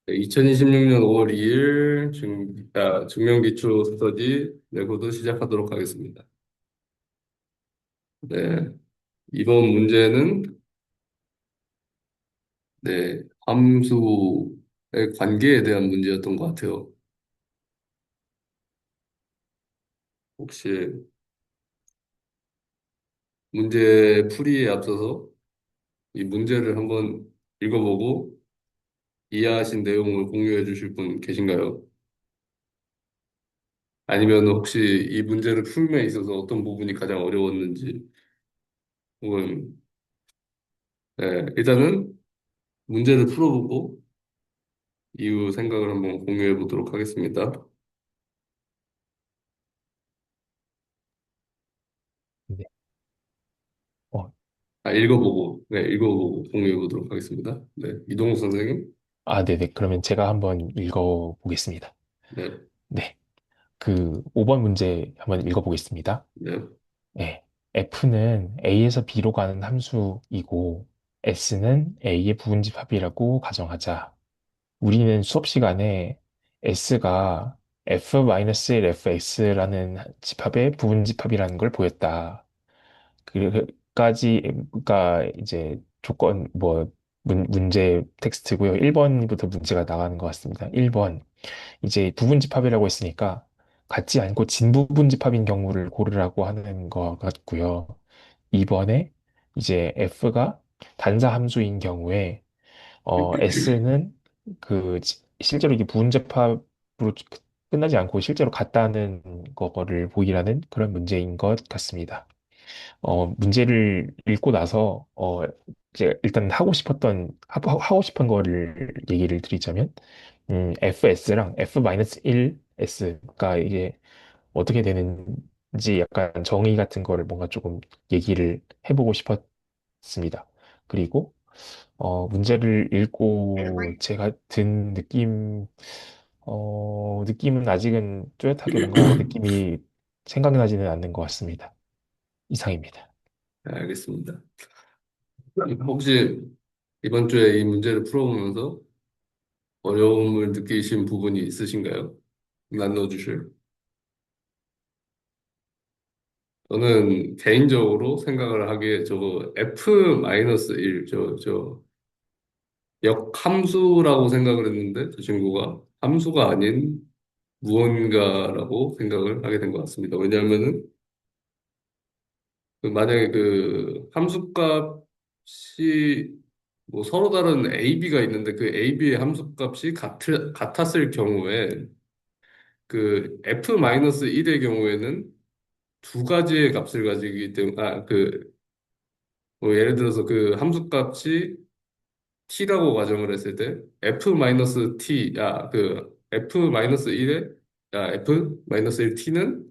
2026년 5월 2일 증명기초 스터디 내고도 시작하도록 하겠습니다. 네, 이번 문제는 함수의 관계에 대한 문제였던 것 같아요. 혹시 문제 풀이에 앞서서 이 문제를 한번 읽어보고 이해하신 내용을 공유해 주실 분 계신가요? 아니면 혹시 이 문제를 풀면에 있어서 어떤 부분이 가장 어려웠는지, 혹은, 일단은 문제를 풀어보고 이후 생각을 한번 공유해 보도록 하겠습니다. 네. 어, 읽어보고 공유해 보도록 하겠습니다. 네, 이동욱 선생님. 네네. 그러면 제가 한번 읽어보겠습니다. 네, 네. 그 5번 문제 한번 읽어보겠습니다. 네. 네. F는 A에서 B로 가는 함수이고, S는 A의 부분집합이라고 가정하자. 우리는 수업 시간에 S가 F-1FX라는 집합의 부분집합이라는 걸 보였다. 그까지가 이제 조건, 문제 텍스트고요. 1번부터 문제가 나가는 것 같습니다. 1번. 이제 부분집합이라고 했으니까 같지 않고 진부분집합인 경우를 고르라고 하는 것 같고요. 2번에 이제 F가 단사 함수인 경우에 S는 실제로 이게 부분집합으로 끝나지 않고 실제로 같다는 거를 보이라는 그런 문제인 것 같습니다. 문제를 읽고 나서, 이제 일단 하고 싶은 거를 얘기를 드리자면, FS랑 F-1S가 이게 어떻게 되는지 약간 정의 같은 거를 뭔가 조금 얘기를 해보고 싶었습니다. 그리고, 문제를 읽고 제가 든 느낌은 아직은 뚜렷하게 뭔가 느낌이 생각나지는 않는 것 같습니다. 이상입니다. 네, 알겠습니다. 혹시 이번 주에 이 문제를 풀어보면서 어려움을 느끼신 부분이 있으신가요? 나눠주실. 저는 개인적으로 생각을 하기에 저거 F-1, 역함수라고 생각을 했는데 저 친구가 함수가 아닌 무언가라고 생각을 하게 된 것 같습니다. 왜냐하면은 만약에 그 함수값이 뭐 서로 다른 AB가 있는데 그 AB의 함수값이 같았을 경우에 그 F-1의 경우에는 두 가지의 값을 가지기 때문에 뭐 예를 들어서 그 함수값이 t라고 가정을 했을 때 F-1에 F-1t는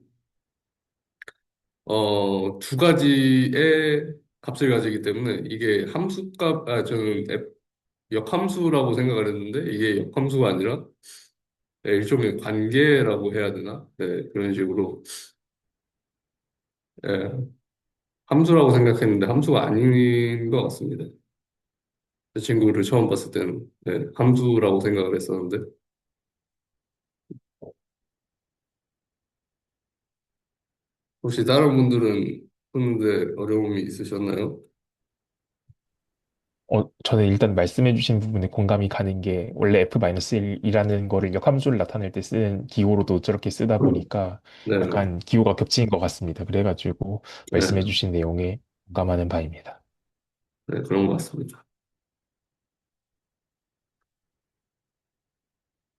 두 가지의 값을 가지기 때문에 이게 저는 역함수라고 생각을 했는데 이게 역함수가 아니라 일종의 관계라고 해야 되나? 네, 그런 식으로 예, 함수라고 생각했는데 함수가 아닌 것 같습니다. 제 친구를 처음 봤을 때는 함수라고 생각을 했었는데 혹시 다른 분들은 푸는데 어려움이 있으셨나요? 저는 일단 말씀해주신 부분에 공감이 가는 게 원래 F-1이라는 거를 역함수를 나타낼 때 쓰는 기호로도 저렇게 쓰다 보니까 네, 약간 기호가 겹치는 것 같습니다. 그래가지고 네, 말씀해주신 내용에 공감하는 바입니다. 네, 그런 것 같습니다.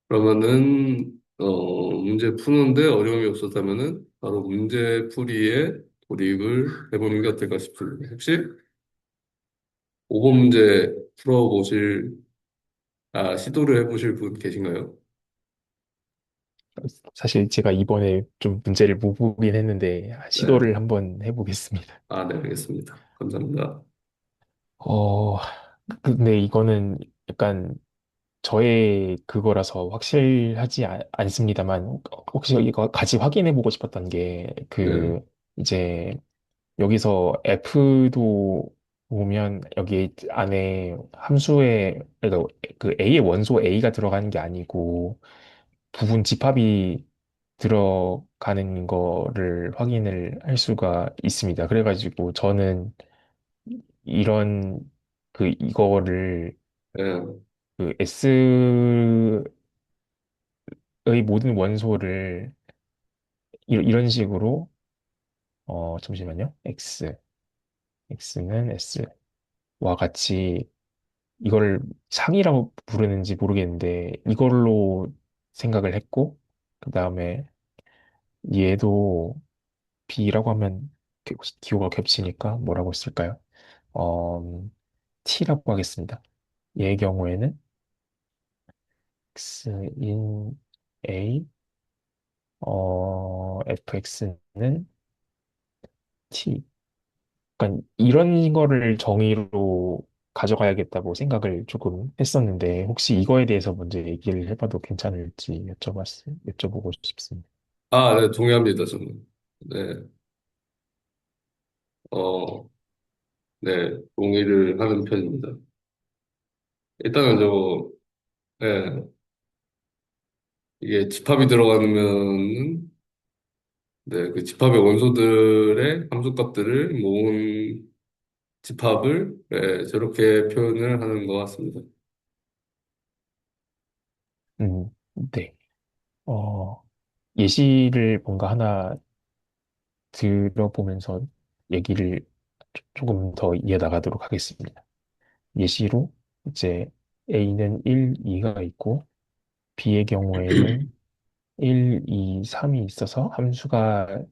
그러면은 문제 푸는데 어려움이 없었다면은 바로 문제 풀이에 돌입을 해보는 게 어떨까 싶습니다. 혹시 5번 문제 시도를 해보실 분 계신가요? 사실 제가 이번에 좀 문제를 못 보긴 했는데 네. 시도를 한번 해보겠습니다. 네, 알겠습니다. 감사합니다. 어, 근데 이거는 약간 저의 그거라서 확실하지 않습니다만 혹시 이거 같이 확인해 보고 싶었던 게 네. 이제 여기서 F도 보면 여기 안에 함수에 그러니까 그 A의 원소 A가 들어가는 게 아니고 부분 집합이 들어가는 거를 확인을 할 수가 있습니다. 그래가지고 저는 이런 이거를 예. 그 S의 모든 원소를 이런 식으로 잠시만요. X는 S와 같이 이걸 상이라고 부르는지 모르겠는데 이걸로 생각을 했고 그 다음에 얘도 B라고 하면 기호가 겹치니까 뭐라고 쓸까요? 어, T라고 하겠습니다. 얘의 경우에는 X인 A, fx는 T. 그러니까 이런 거를 정의로 가져가야겠다고 생각을 조금 했었는데 혹시 이거에 대해서 먼저 얘기를 해봐도 괜찮을지 여쭤보고 싶습니다. 아, 네, 동의합니다, 저는. 네, 어, 네, 동의를 하는 편입니다. 일단은 네, 이게 집합이 들어가면, 네, 그 집합의 원소들의 함수값들을 모은 집합을, 네, 저렇게 표현을 하는 것 같습니다. 네. 어, 예시를 뭔가 하나 들어보면서 얘기를 조금 더 이어나가도록 하겠습니다. 예시로 이제 A는 1, 2가 있고 B의 경우에는 1, 2, 3이 있어서 함수가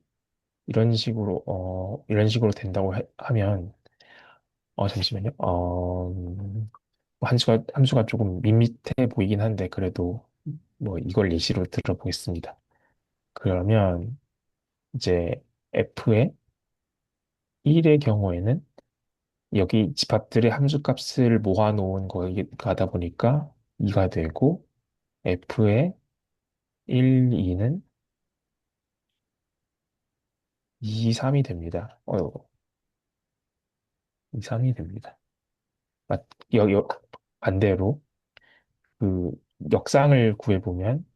이런 식으로 된다고 하면 잠시만요. 함수가 조금 밋밋해 보이긴 한데 그래도 뭐 이걸 예시로 들어보겠습니다. 그러면 이제 F의 1의 경우에는 여기 집합들의 함수값을 모아놓은 거다 보니까 2가 되고 F의 1, 2는 2, 3이 됩니다. 2, 3이 됩니다. 맞, 반대로 그 역상을 구해보면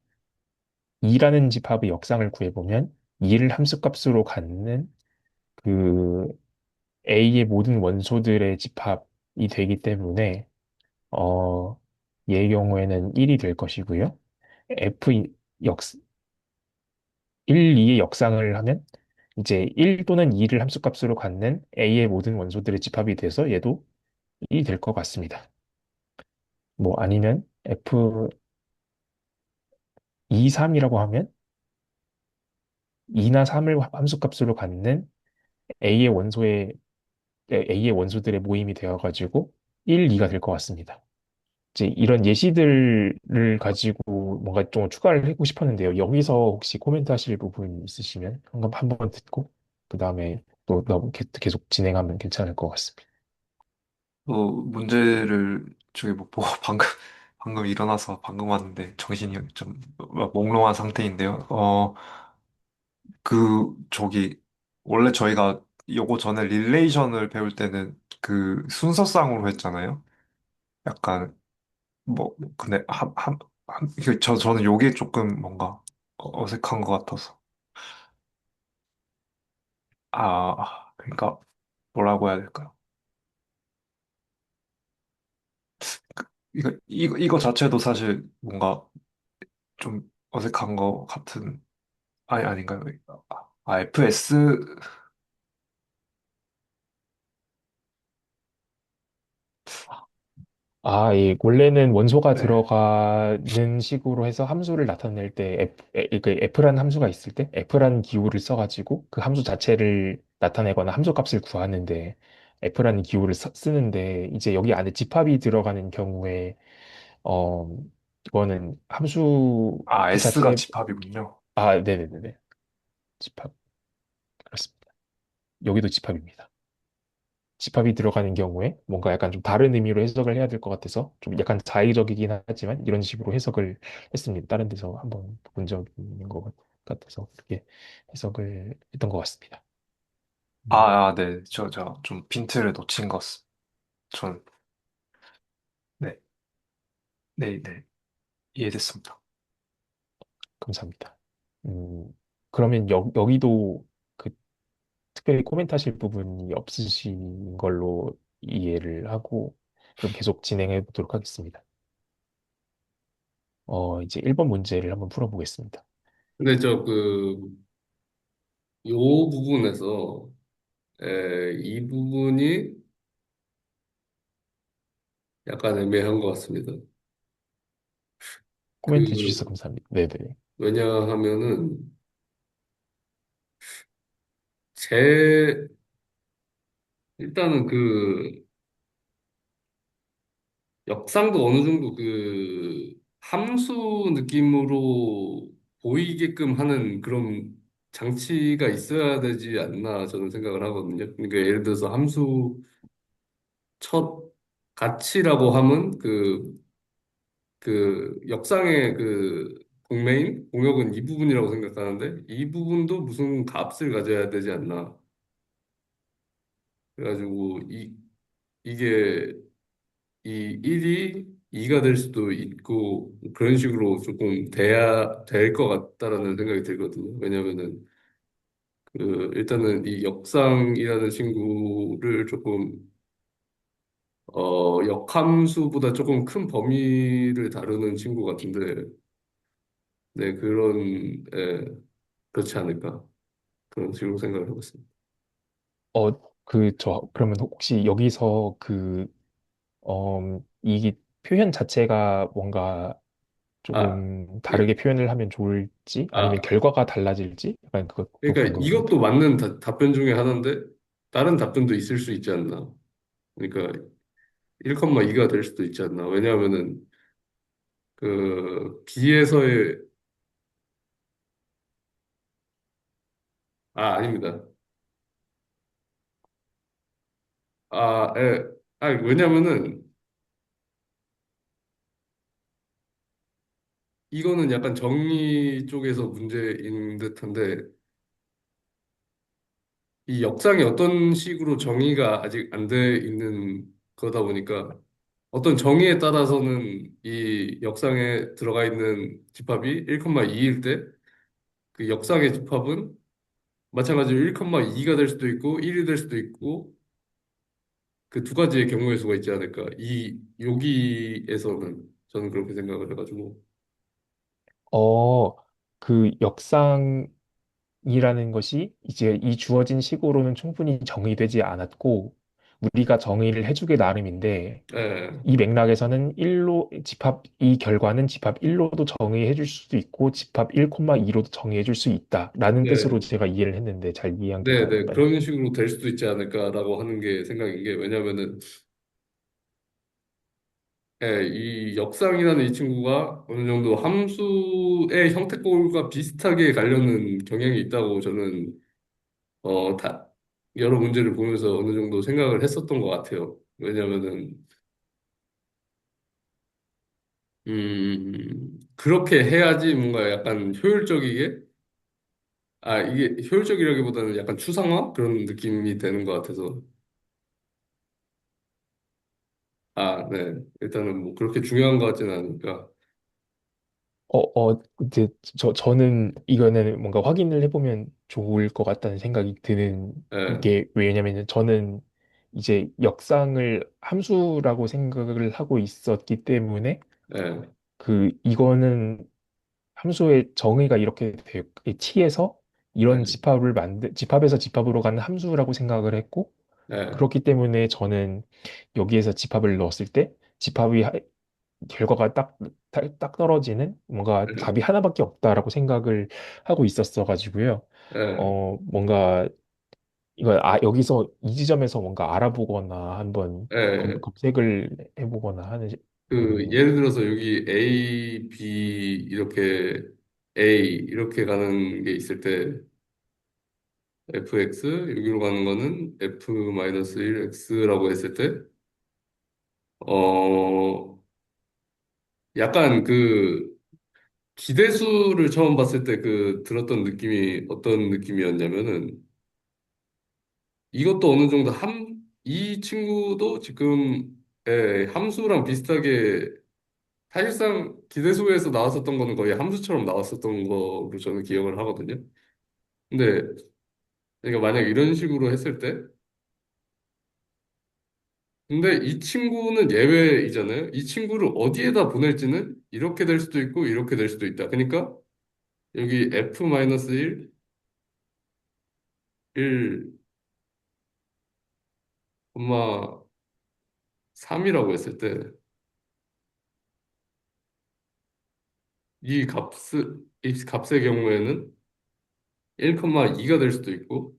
2라는 집합의 역상을 구해보면 2를 함수값으로 갖는 그 A의 모든 원소들의 집합이 되기 때문에 어, 얘의 경우에는 1이 될 것이고요. F 역 1, 2의 역상을 하면 이제 1 또는 2를 함수값으로 갖는 A의 모든 원소들의 집합이 돼서 얘도 1이 될 것 같습니다. 뭐 아니면 F 2, 3이라고 하면 2나 3을 함수값으로 갖는 A의 원소의 A의 원소들의 모임이 되어가지고 1, 2가 될 것 같습니다. 이제 이런 예시들을 가지고 뭔가 좀 추가를 하고 싶었는데요. 여기서 혹시 코멘트 하실 부분 있으시면 한번 듣고 그 다음에 또 계속 진행하면 괜찮을 것 같습니다. 문제를 저기 못 보고 방금 일어나서 방금 왔는데 정신이 좀 몽롱한 상태인데요. 저기, 원래 저희가 요거 전에 릴레이션을 배울 때는 그 순서상으로 했잖아요. 약간, 근데 저는 요게 조금 뭔가 어색한 것 같아서. 그러니까 뭐라고 해야 될까요? 이거 자체도 사실 뭔가 좀 어색한 것 같은, 아닌가요? FS, 예. 원래는 원소가 네. 들어가는 식으로 해서 함수를 나타낼 때 F라는 함수가 있을 때 F라는 기호를 써가지고 그 함수 자체를 나타내거나 함수 값을 구하는데 F라는 기호를 쓰는데 이제 여기 안에 집합이 들어가는 경우에 어, 이거는 함수 그 S가 자체, 집합이군요. 네네네네. 집합. 그렇습니다. 여기도 집합입니다. 집합이 들어가는 경우에 뭔가 약간 좀 다른 의미로 해석을 해야 될 것 같아서 좀 약간 자의적이긴 하지만 이런 식으로 해석을 했습니다. 다른 데서 한번 본 적이 있는 것 같아서 그렇게 해석을 했던 것 같습니다. 음, 네. 좀 빈트를 놓친 것 같습니다. 전, 네, 네, 네, 이해됐습니다. 감사합니다. 그러면 여기도 그 특별히 코멘트 하실 부분이 없으신 걸로 이해를 하고, 그럼 계속 진행해 보도록 하겠습니다. 이제 1번 문제를 한번 풀어보겠습니다. 근데 요 부분에서, 이 부분이 약간 애매한 것 같습니다. 코멘트 해주셔서 그, 감사합니다. 네네. 왜냐하면은, 제, 일단은 역상도 어느 정도 함수 느낌으로 보이게끔 하는 그런 장치가 있어야 되지 않나 저는 생각을 하거든요. 그러니까 예를 들어서 함수 첫 가치라고 하면 역상의 공메인, 공역은 이 부분이라고 생각하는데 이 부분도 무슨 값을 가져야 되지 않나. 그래가지고 이게 이 1이 2가 될 수도 있고 그런 식으로 조금 돼야 될 것 같다라는 생각이 들거든요. 왜냐면은 일단은 이 역상이라는 친구를 조금 역함수보다 조금 큰 범위를 다루는 친구 같은데 네 그렇지 않을까 그런 식으로 생각을 해봤습니다. 어, 그러면 혹시 여기서 이 표현 자체가 뭔가 아, 조금 예, 다르게 표현을 하면 좋을지, 아니면 아 결과가 달라질지, 약간 그것도 그러니까 궁금합니다. 이것도 맞는 답변 중에 하나인데 다른 답변도 있을 수 있지 않나. 그러니까 1,2가 될 수도 있지 않나. 왜냐하면은 B에서의 아닙니다. 예. 왜냐면은 이거는 약간 정의 쪽에서 문제인 듯한데 이 역상이 어떤 식으로 정의가 아직 안 돼 있는 거다 보니까 어떤 정의에 따라서는 이 역상에 들어가 있는 집합이 1,2일 때 그 역상의 집합은 마찬가지로 1,2가 될 수도 있고 1이 될 수도 있고 그 두 가지의 경우의 수가 있지 않을까. 여기에서는 저는 그렇게 생각을 해가지고. 어, 역상이라는 것이 이제 이 주어진 식으로는 충분히 정의되지 않았고, 우리가 정의를 해주게 나름인데, 예, 이 맥락에서는 이 결과는 집합 1로도 정의해 줄 수도 있고, 집합 1,2로도 정의해 줄 수 있다라는 뜻으로 네, 제가 이해를 했는데, 잘 이해한 게 네, 네. 맞나요? 그런 식으로 될 수도 있지 않을까라고 하는 게 생각인 게 왜냐면은 이 역상이라는 이 친구가 어느 정도 함수의 형태꼴과 비슷하게 가려는 경향이 있다고 저는 다 여러 문제를 보면서 어느 정도 생각을 했었던 것 같아요. 왜냐면은 그렇게 해야지 뭔가 약간 효율적이게 이게 효율적이라기보다는 약간 추상화 그런 느낌이 되는 것 같아서 네. 일단은 뭐 그렇게 중요한 것 같지는 않으니까 이제 저는 이거는 뭔가 확인을 해보면 좋을 것 같다는 생각이 드는 예, 게 왜냐면은 저는 이제 역상을 함수라고 생각을 하고 있었기 때문에 예, 이거는 함수의 정의가 이렇게 T에서 이런 예, 집합에서 집합으로 가는 함수라고 생각을 했고 예, 그렇기 때문에 저는 여기에서 집합을 넣었을 때 결과가 딱 떨어지는 뭔가 답이 하나밖에 없다라고 생각을 하고 있었어 가지고요. 예, 뭔가 여기서 이 지점에서 뭔가 알아보거나 한번 예. 검색을 해보거나 하는 예를 들어서 여기 A, B 이렇게 A 이렇게 가는 게 있을 때 fx 여기로 가는 거는 f-1x라고 했을 때 어, 약간 기대수를 처음 봤을 때 들었던 느낌이 어떤 느낌이었냐면은 이것도 어느 정도 이 친구도 지금 함수랑 비슷하게 사실상 기대수에서 나왔었던 거는 거의 함수처럼 나왔었던 거로 저는 기억을 하거든요. 근데 그러니까 만약 이런 식으로 했을 때 근데 이 친구는 예외이잖아요. 이 친구를 어디에다 보낼지는 이렇게 될 수도 있고 이렇게 될 수도 있다. 그러니까 여기 F-1, 1, 3이라고 했을 때 이 값의 경우에는 1,2가 될 수도 있고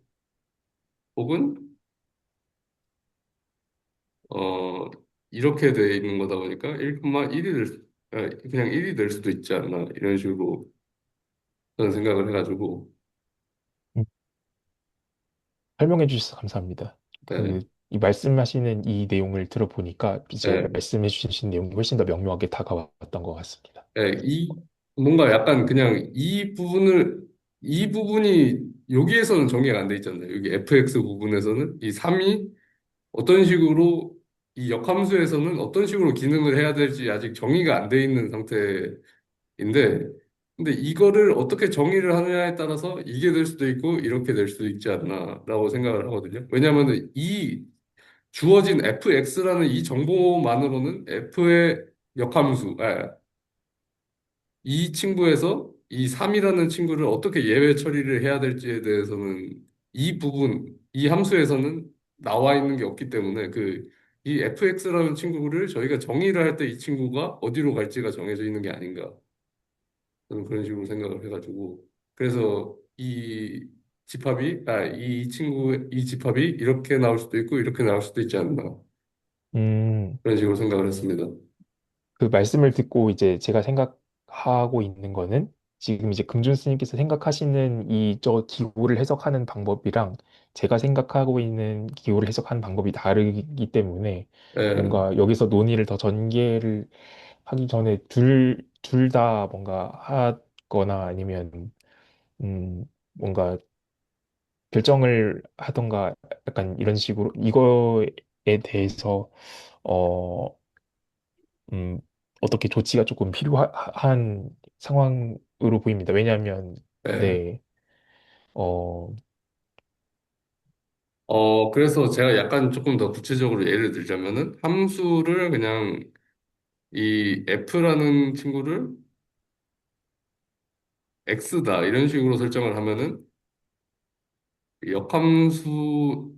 혹은 어 이렇게 돼 있는 거다 보니까 1,1이 그냥 1이 될 수도 있지 않나 이런 식으로 저는 생각을 해가지고 음, 설명해 주셔서 감사합니다. 네, 이 말씀하시는 이 내용을 들어보니까 이제 네, 말씀해 주신 내용이 훨씬 더 명료하게 다가왔던 것 같습니다. 네, 뭔가 약간 그냥 이 부분이 여기에서는 정의가 안 돼 있잖아요. 여기 fx 부분에서는 이 3이 어떤 식으로 이 역함수에서는 어떤 식으로 기능을 해야 될지 아직 정의가 안 돼 있는 상태인데 근데 이거를 어떻게 정의를 하느냐에 따라서 이게 될 수도 있고 이렇게 될 수도 있지 않나라고 생각을 하거든요. 왜냐하면 이 주어진 fx라는 이 정보만으로는 f의 역함수, 이 친구에서 이 3이라는 친구를 어떻게 예외 처리를 해야 될지에 대해서는 이 함수에서는 나와 있는 게 없기 때문에 이 fx라는 친구를 저희가 정의를 할 때 이 친구가 어디로 갈지가 정해져 있는 게 아닌가. 저는 그런 식으로 생각을 해가지고. 그래서 이 집합이 이렇게 나올 수도 있고 이렇게 나올 수도 있지 않나. 음, 그런 식으로 생각을 했습니다. 그 말씀을 듣고 이제 제가 생각하고 있는 거는 지금 이제 금준 스님께서 생각하시는 이 저 기호를 해석하는 방법이랑 제가 생각하고 있는 기호를 해석하는 방법이 다르기 때문에 예, 뭔가 여기서 논의를 더 전개를 하기 전에 둘 다 뭔가 하거나 아니면 뭔가 결정을 하던가 약간 이런 식으로 이거에 대해서 어 음, 어떻게 조치가 조금 필요한 상황으로 보입니다. 왜냐하면, 예. 네, 어, 그래서 제가 약간 조금 더 구체적으로 예를 들자면은 함수를 그냥 이 f라는 친구를 x다 이런 식으로 설정을 하면은 역함수의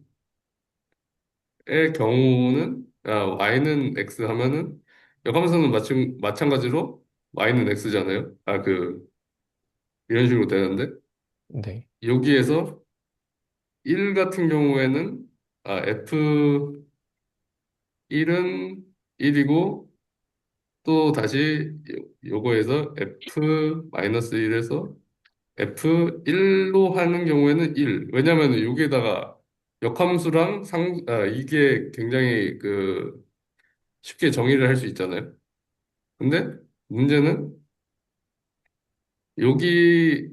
경우는 y는 x 하면은 역함수는 마찬가지로 y는 x잖아요. 이런 식으로 되는데 네, 여기에서 1 같은 경우에는 f 1은 1이고 또 다시 요거에서 f-1에서 F1로 하는 경우에는 1. 왜냐면 여기에다가 역함수랑 이게 굉장히 쉽게 정의를 할 수 있잖아요. 근데 문제는 여기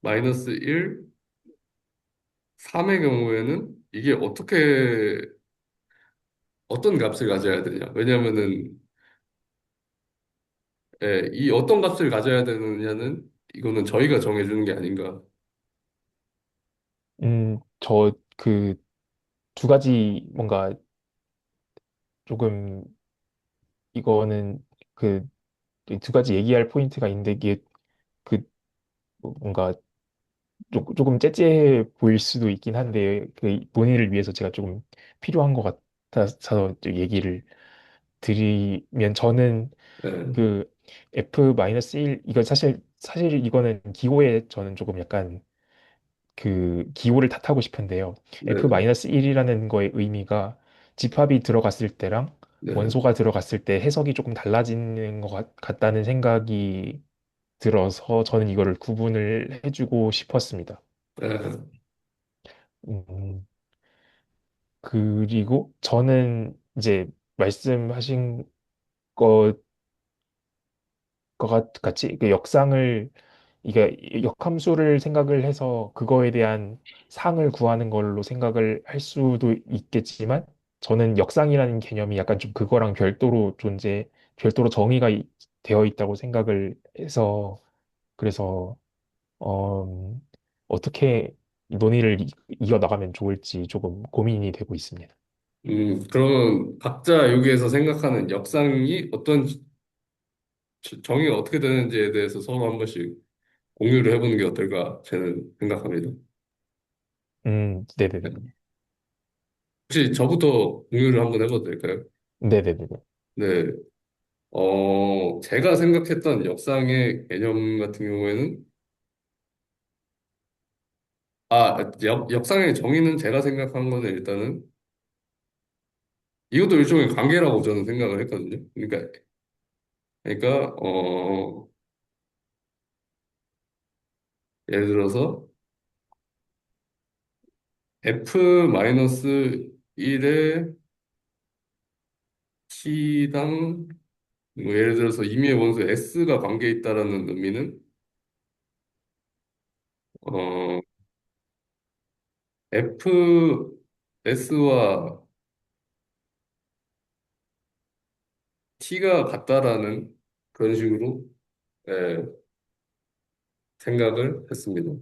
마이너스 1, 3의 경우에는 이게 어떤 값을 가져야 되냐. 왜냐면은, 이 어떤 값을 가져야 되느냐는 이거는 저희가 정해주는 게 아닌가. 저 그 두 가지 뭔가 조금 이거는 그 두 가지 얘기할 포인트가 있는데 이게 그 뭔가 조금 째째해 보일 수도 있긴 한데 그 본인을 위해서 제가 조금 필요한 것 같아서 얘기를 드리면 저는 네, 그 F-1 이거 사실 이거는 기호에 저는 조금 약간 그 기호를 탓하고 싶은데요. 네, F-1이라는 거의 의미가 집합이 들어갔을 때랑 네, 원소가 들어갔을 때 해석이 조금 달라지는 것 같다는 생각이 들어서 저는 이거를 구분을 해주고 싶었습니다. 네, 음, 그리고 저는 이제 말씀하신 것 같이 그 역상을 이게 역함수를 생각을 해서 그거에 대한 상을 구하는 걸로 생각을 할 수도 있겠지만 저는 역상이라는 개념이 약간 좀 그거랑 별도로 정의가 되어 있다고 생각을 해서 그래서 어, 어떻게 논의를 이어나가면 좋을지 조금 고민이 되고 있습니다. 그러면 각자 여기에서 생각하는 역상이 어떤 정의가 어떻게 되는지에 대해서 서로 한 번씩 공유를 해보는 게 어떨까 저는 생각합니다. 네. 네네네. 혹시 저부터 공유를 한번 해봐도 될까요? 네네네. 네. 제가 생각했던 역상의 개념 같은 경우에는, 역상의 정의는 제가 생각한 거는 일단은, 이것도 일종의 관계라고 저는 생각을 했거든요. 그러니까, 예를 들어서, F-1의 T당, 뭐 예를 들어서 임의의 원소 S가 관계에 있다라는 의미는, 어, F-S와 T가 같다라는 그런 식으로, 예, 생각을 했습니다.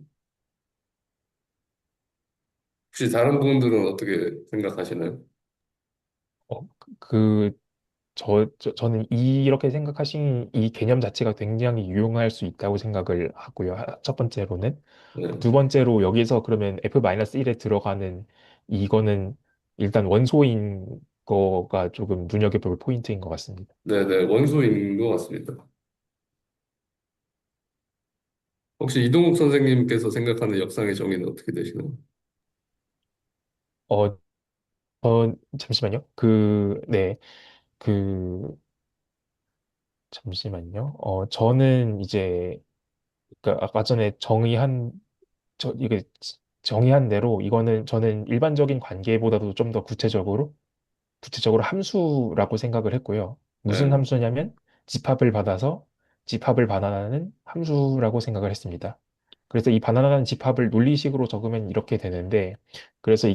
혹시 다른 분들은 어떻게 생각하시나요? 어, 그, 저는 이렇게 생각하신 이 개념 자체가 굉장히 유용할 수 있다고 생각을 하고요. 첫 번째로는. 네, 두 번째로 여기서 그러면 F-1에 들어가는 이거는 일단 원소인 거가 조금 눈여겨볼 포인트인 것 같습니다. 네네, 원소인 것 같습니다. 혹시 이동욱 선생님께서 생각하는 역상의 정의는 어떻게 되시나요? 어, 잠시만요. 네, 그, 잠시만요. 저는 이제, 그 아까 전에 이게 정의한 대로 이거는 저는 일반적인 관계보다도 좀 더 구체적으로 함수라고 생각을 했고요. 무슨 네, 함수냐면 집합을 반환하는 함수라고 생각을 했습니다. 그래서 이 반환하는 집합을 논리식으로 적으면 이렇게 되는데, 그래서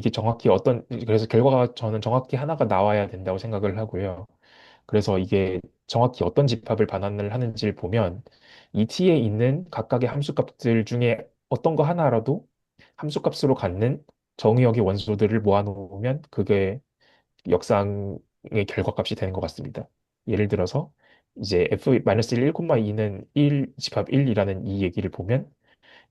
결과가 저는 정확히 하나가 나와야 된다고 생각을 하고요. 그래서 이게 정확히 어떤 집합을 반환을 하는지를 보면 이 t에 있는 각각의 함수값들 중에 어떤 거 하나라도 함수값으로 갖는 정의역의 원소들을 모아놓으면 그게 역상의 결과값이 되는 것 같습니다. 예를 들어서 이제 f-1, 1,2는 1 집합 1이라는 이 얘기를 보면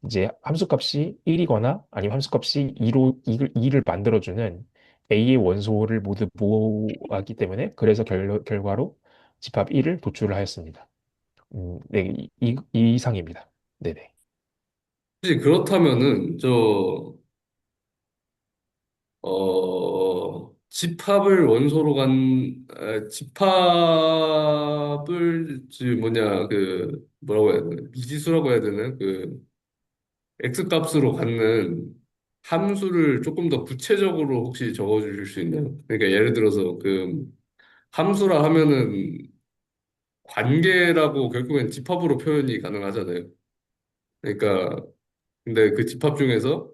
이제 함수값이 1이거나 아니면 함수값이 2를 만들어주는 A의 원소를 모두 모았기 때문에 그래서 결과로 집합 1을 도출을 하였습니다. 네, 이 이상입니다. 네네. 혹시 그렇다면은, 집합을 원소로 집합을, 뭐라고 해야 되나, 미지수라고 해야 되나? X값으로 갖는 함수를 조금 더 구체적으로 혹시 적어주실 수 있나요? 그러니까 예를 들어서 함수라 하면은 관계라고 결국엔 집합으로 표현이 가능하잖아요. 그러니까 근데 그 집합 중에서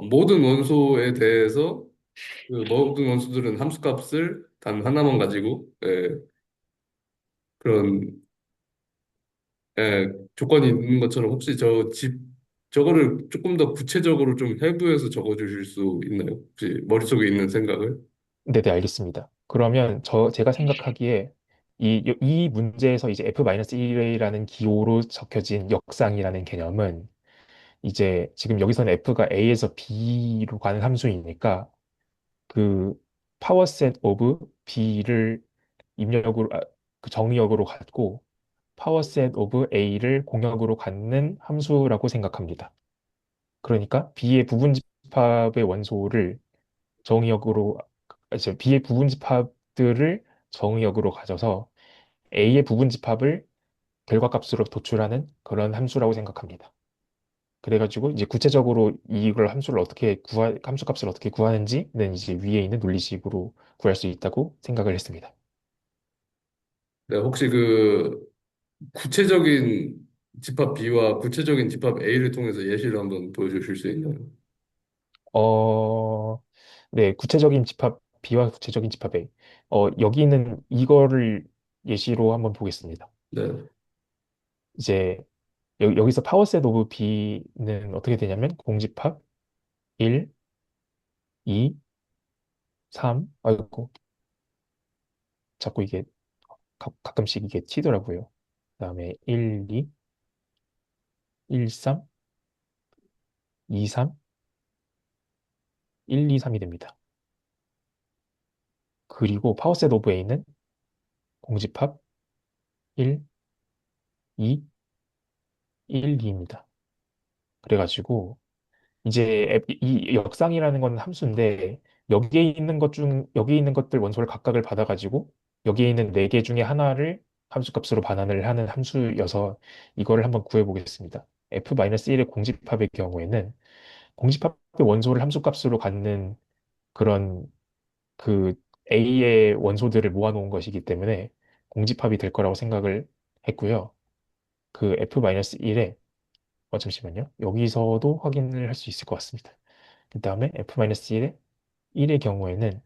모든 원소에 대해서 그 모든 원소들은 함수값을 단 하나만 가지고 그런 조건이 있는 것처럼 혹시 저거를 조금 더 구체적으로 좀 해부해서 적어주실 수 있나요? 혹시 머릿속에 있는 생각을? 네네, 알겠습니다. 그러면 제가 생각하기에 이 문제에서 이제 F-1이라는 기호로 적혀진 역상이라는 개념은 이제 지금 여기서는 F가 A에서 B로 가는 함수이니까 그 파워셋 오브 B를 그 정의역으로 갖고 파워셋 오브 A를 공역으로 갖는 함수라고 생각합니다. 그러니까 B의 부분 집합의 원소를 정의역으로 B의 부분 집합들을 정의역으로 가져서 A의 부분 집합을 결과값으로 도출하는 그런 함수라고 생각합니다. 그래가지고 이제 구체적으로 이걸 함수값을 어떻게 구하는지는 이제 위에 있는 논리식으로 구할 수 있다고 생각을 했습니다. 네, 혹시 구체적인 집합 B와 구체적인 집합 A를 통해서 예시를 한번 보여주실 수 있나요? 어, 네, 구체적인 집합 B와 구체적인 집합 A. 여기는 이거를 예시로 한번 보겠습니다. 네. 이제 여기서 파워셋 오브 B는 어떻게 되냐면 공집합 1, 2, 3, 아이고, 자꾸 이게 가끔씩 이게 튀더라고요. 그다음에 1, 2, 1, 3, 2, 3, 1, 2, 3이 됩니다. 그리고 파워셋 오브 A는 공집합 1, 2, 1, 2입니다. 그래가지고 이제 이 역상이라는 건 함수인데 여기에 있는 것들 원소를 각각을 받아가지고 여기에 있는 네 개 중에 하나를 함수값으로 반환을 하는 함수여서 이거를 한번 구해보겠습니다. F-1의 공집합의 경우에는 공집합의 원소를 함수값으로 갖는 그런 그 A의 원소들을 모아놓은 것이기 때문에 공집합이 될 거라고 생각을 했고요. 그 F-1에 잠시만요. 여기서도 확인을 할 수 있을 것 같습니다. 그 다음에 F-1의 경우에는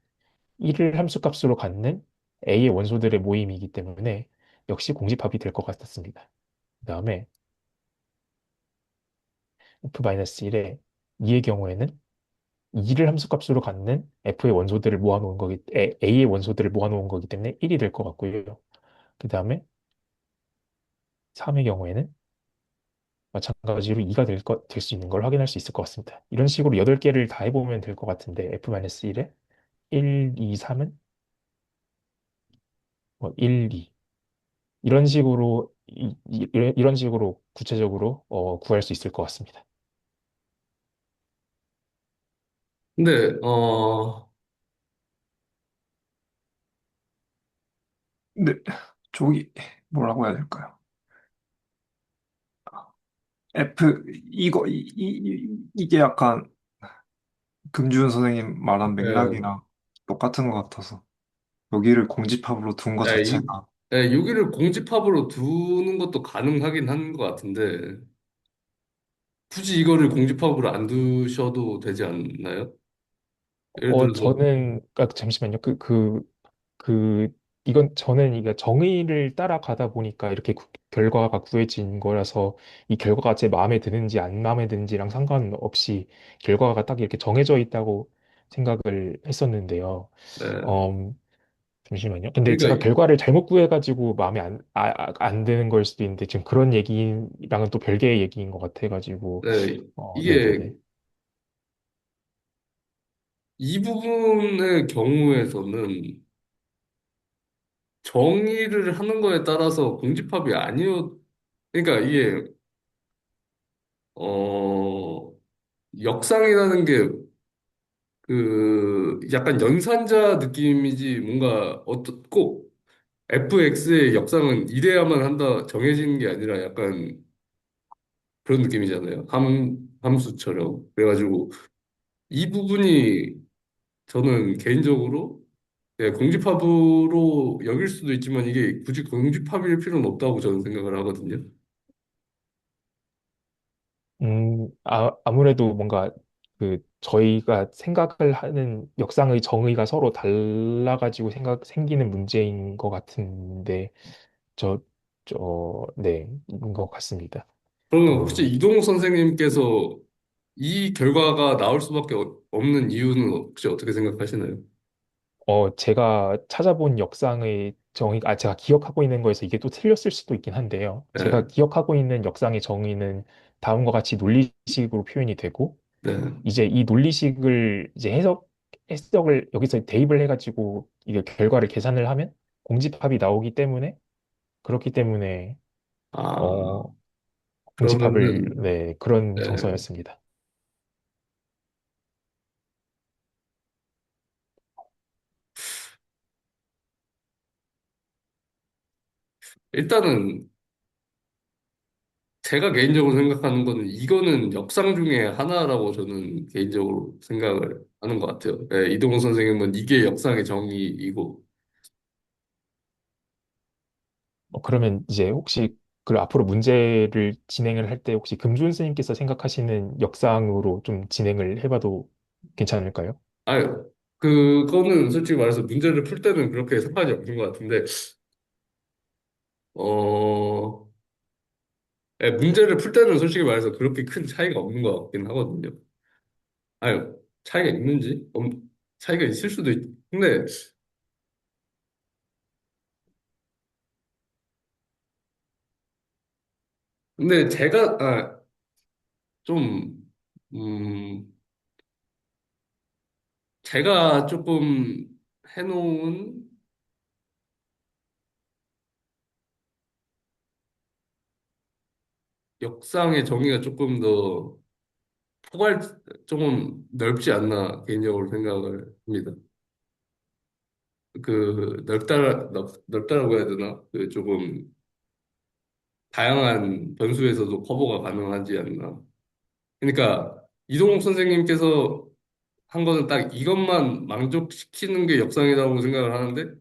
1을 함수값으로 갖는 A의 원소들의 모임이기 때문에 역시 공집합이 될 것 같았습니다. 그 다음에 F-1의 2의 경우에는 2를 함수값으로 갖는 F의 원소들을 모아놓은 A의 원소들을 모아놓은 거기 때문에 1이 될 것 같고요. 그 다음에 3의 경우에는 마찬가지로 2가 될 수 있는 걸 확인할 수 있을 것 같습니다. 이런 식으로 8개를 다 해보면 될 것 같은데 F-1에 1, 2, 3은 1, 2 이런 식으로 이런 식으로 구체적으로 구할 수 있을 것 같습니다. 근데, 근데 저기 뭐라고 해야 될까요? 이게 약간 금지훈 선생님 말한 예, 맥락이랑 똑같은 것 같아서 여기를 공집합으로 둔 것 예, 자체가 6위를 공집합으로 두는 것도 가능하긴 한 것 같은데, 굳이 이거를 공집합으로 안 두셔도 되지 않나요? 예를 들어서, 저는 잠시만요. 그 이건 저는 이게 정의를 따라가다 보니까 이렇게 결과가 구해진 거라서 이 결과가 제 마음에 드는지 안 마음에 드는지랑 상관없이 결과가 딱 이렇게 정해져 있다고 생각을 했었는데요. 네. 음, 잠시만요. 근데 제가 그러니까, 결과를 잘못 구해가지고 마음에 안 드는 걸 수도 있는데 지금 그런 얘기랑은 또 별개의 얘기인 것 같아가지고 네, 이게 네네네. 이 부분의 경우에서는 정의를 하는 거에 따라서 공집합이 아니었, 그러니까 이게, 어, 역상이라는 게 그 약간 연산자 느낌이지 뭔가 꼭 fx의 역상은 이래야만 한다 정해지는 게 아니라 약간 그런 느낌이잖아요. 함수처럼. 그래가지고 이 부분이 저는 개인적으로 예, 공집합으로 여길 수도 있지만 이게 굳이 공집합일 필요는 없다고 저는 생각을 하거든요. 아무래도 뭔가 저희가 생각을 하는 역상의 정의가 서로 달라가지고 생기는 문제인 것 같은데, 네, 인 것 같습니다. 그러면 혹시 음, 이동욱 선생님께서 이 결과가 나올 수밖에 없는 이유는 혹시 어떻게 생각하시나요? 제가 찾아본 역상의 정의가, 제가 기억하고 있는 거에서 이게 또 틀렸을 수도 있긴 한데요. 제가 네, 기억하고 있는 역상의 정의는 다음과 같이 논리식으로 표현이 되고, 네. 이제 이 논리식을 이제 해석을 여기서 대입을 해가지고 이게 결과를 계산을 하면 공집합이 나오기 때문에 그렇기 때문에 어 아, 공집합을 그러면은, 네 그런 네. 정서였습니다. 일단은 제가 개인적으로 생각하는 거는 이거는 역상 중에 하나라고 저는 개인적으로 생각을 하는 것 같아요. 네, 이동훈 선생님은 이게 역상의 정의이고, 그러면 이제 혹시 그리고 앞으로 문제를 진행을 할 때 혹시 금준 스님께서 생각하시는 역상으로 좀 진행을 해봐도 괜찮을까요? 아유, 그거는 솔직히 말해서 문제를 풀 때는 그렇게 상관이 없는 것 같은데, 어, 문제를 풀 때는 솔직히 말해서 그렇게 큰 차이가 없는 것 같긴 하거든요. 아유, 차이가 있는지? 차이가 있을 수도 근데 제가, 좀, 음, 제가 조금 해놓은 역상의 정의가 조금 더 포괄, 조금 넓지 않나, 개인적으로 생각을 합니다. 넓다라고 해야 되나? 그 조금 다양한 변수에서도 커버가 가능하지 않나. 그러니까 이동욱 선생님께서 한 거는 딱 이것만 만족시키는 게 역상이라고 생각을 하는데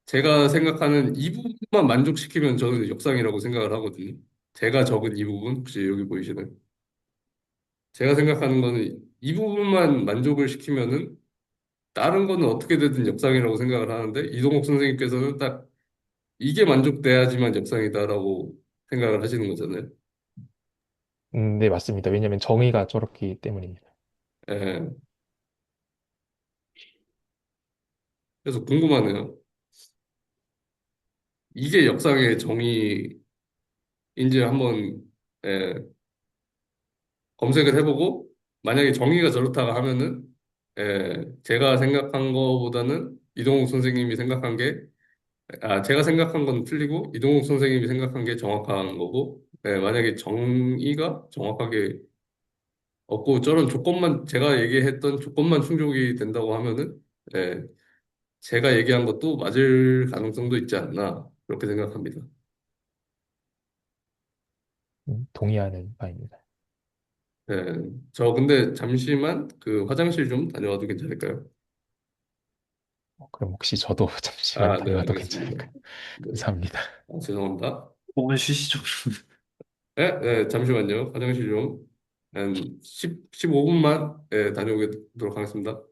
제가 생각하는 이 부분만 만족시키면 저는 역상이라고 생각을 하거든요. 제가 적은 이 부분 혹시 여기 보이시나요? 제가 생각하는 거는 이 부분만 만족을 시키면은 다른 거는 어떻게 되든 역상이라고 생각을 하는데 이동욱 선생님께서는 딱 이게 만족돼야지만 역상이다라고 생각을 하시는 거잖아요. 네, 맞습니다. 왜냐하면 정의가 저렇기 때문입니다. 예. 그래서 궁금하네요. 이게 역상의 정의인지 한번 예, 검색을 해보고 만약에 정의가 저렇다고 하면은 제가 생각한 거보다는 이동욱 선생님이 생각한 게 제가 생각한 건 틀리고 이동욱 선생님이 생각한 게 정확한 거고 만약에 정의가 정확하게 없고 저런 조건만 제가 얘기했던 조건만 충족이 된다고 하면은 예, 제가 얘기한 것도 맞을 가능성도 있지 않나 그렇게 생각합니다. 동의하는 바입니다. 예, 저 근데 잠시만 그 화장실 좀 다녀와도 괜찮을까요? 그럼 혹시 저도 잠시만 네, 다녀와도 알겠습니다. 괜찮을까요? 네, 감사합니다. 죄송합니다. 5분 쉬시죠. 네, 네, 잠시만요. 화장실 좀. 한 15분만 다녀오도록 하겠습니다.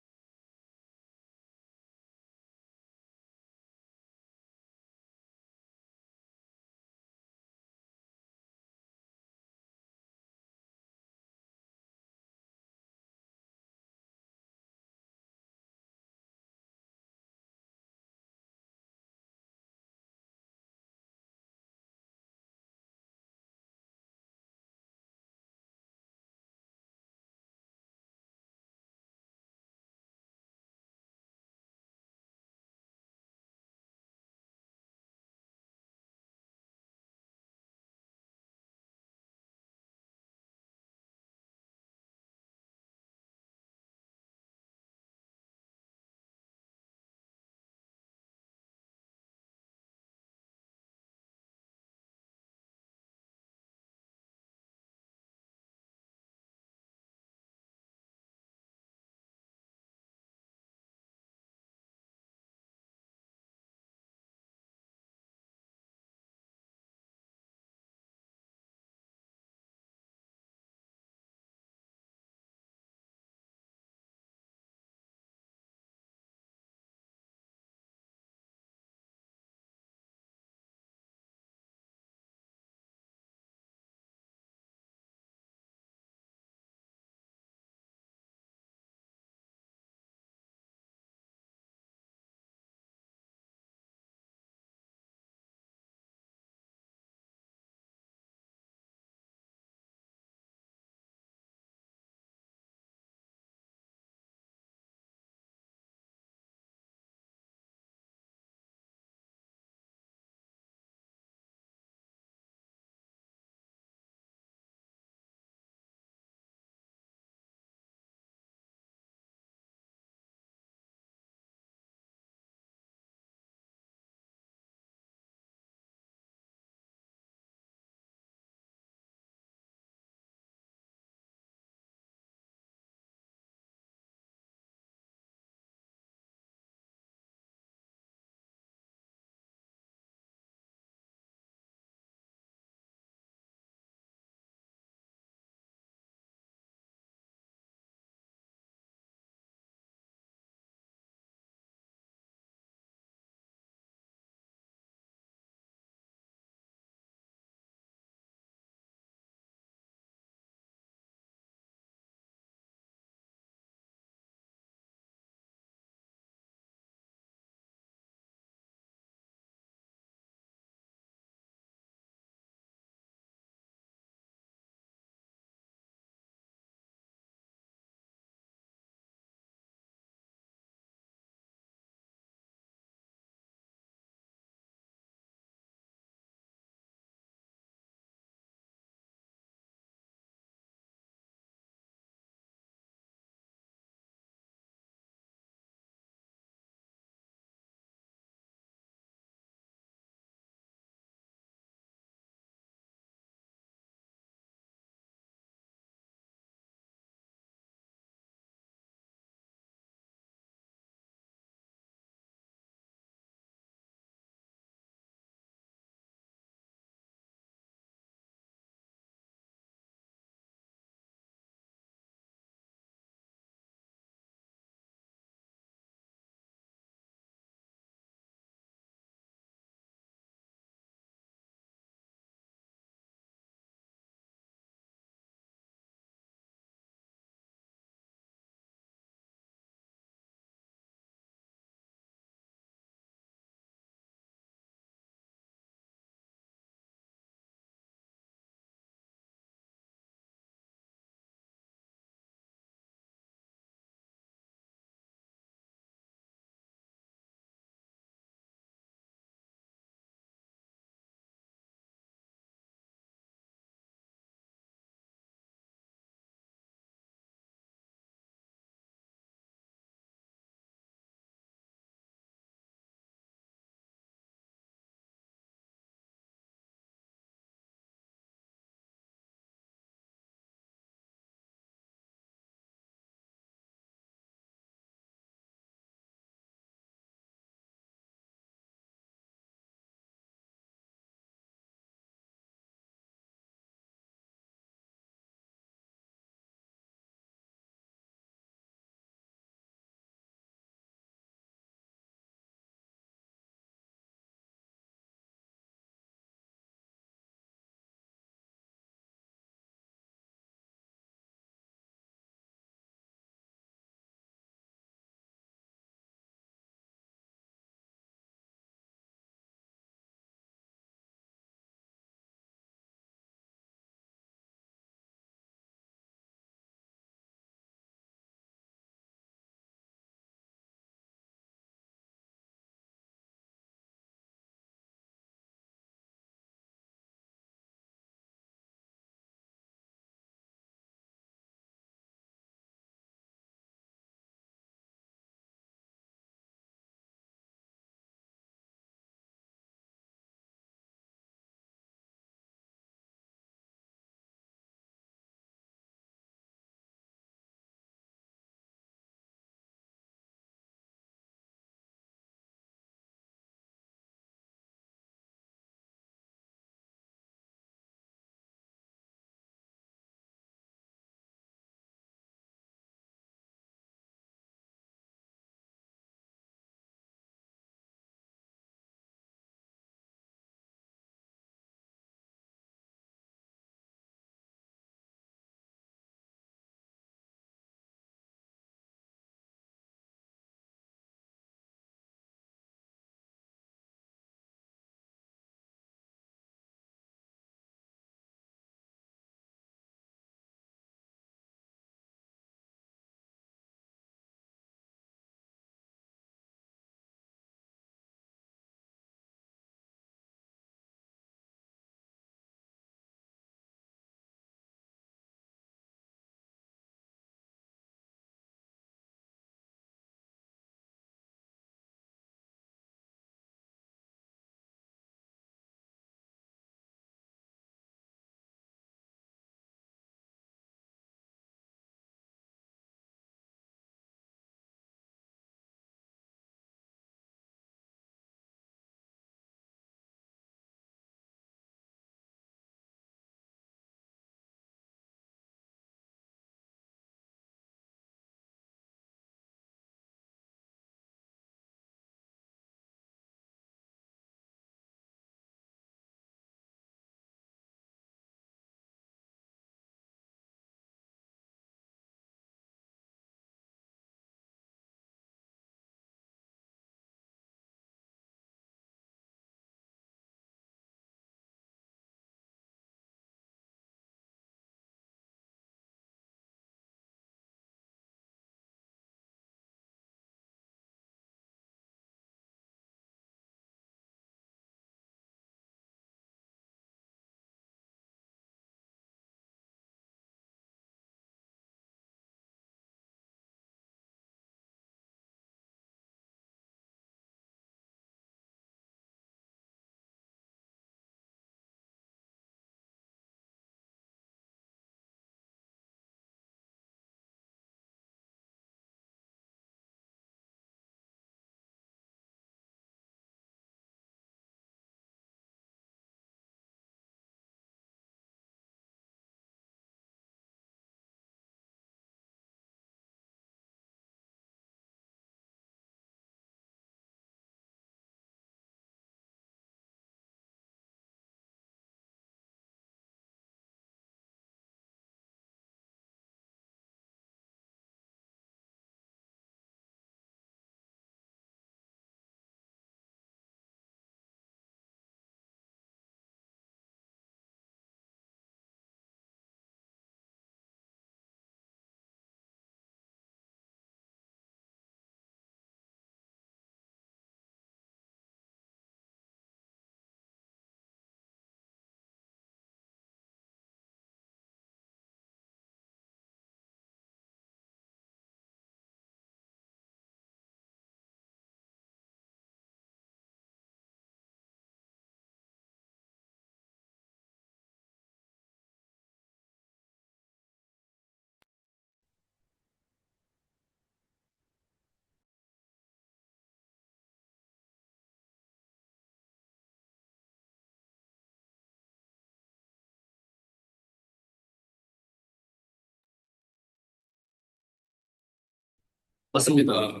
맞습니다.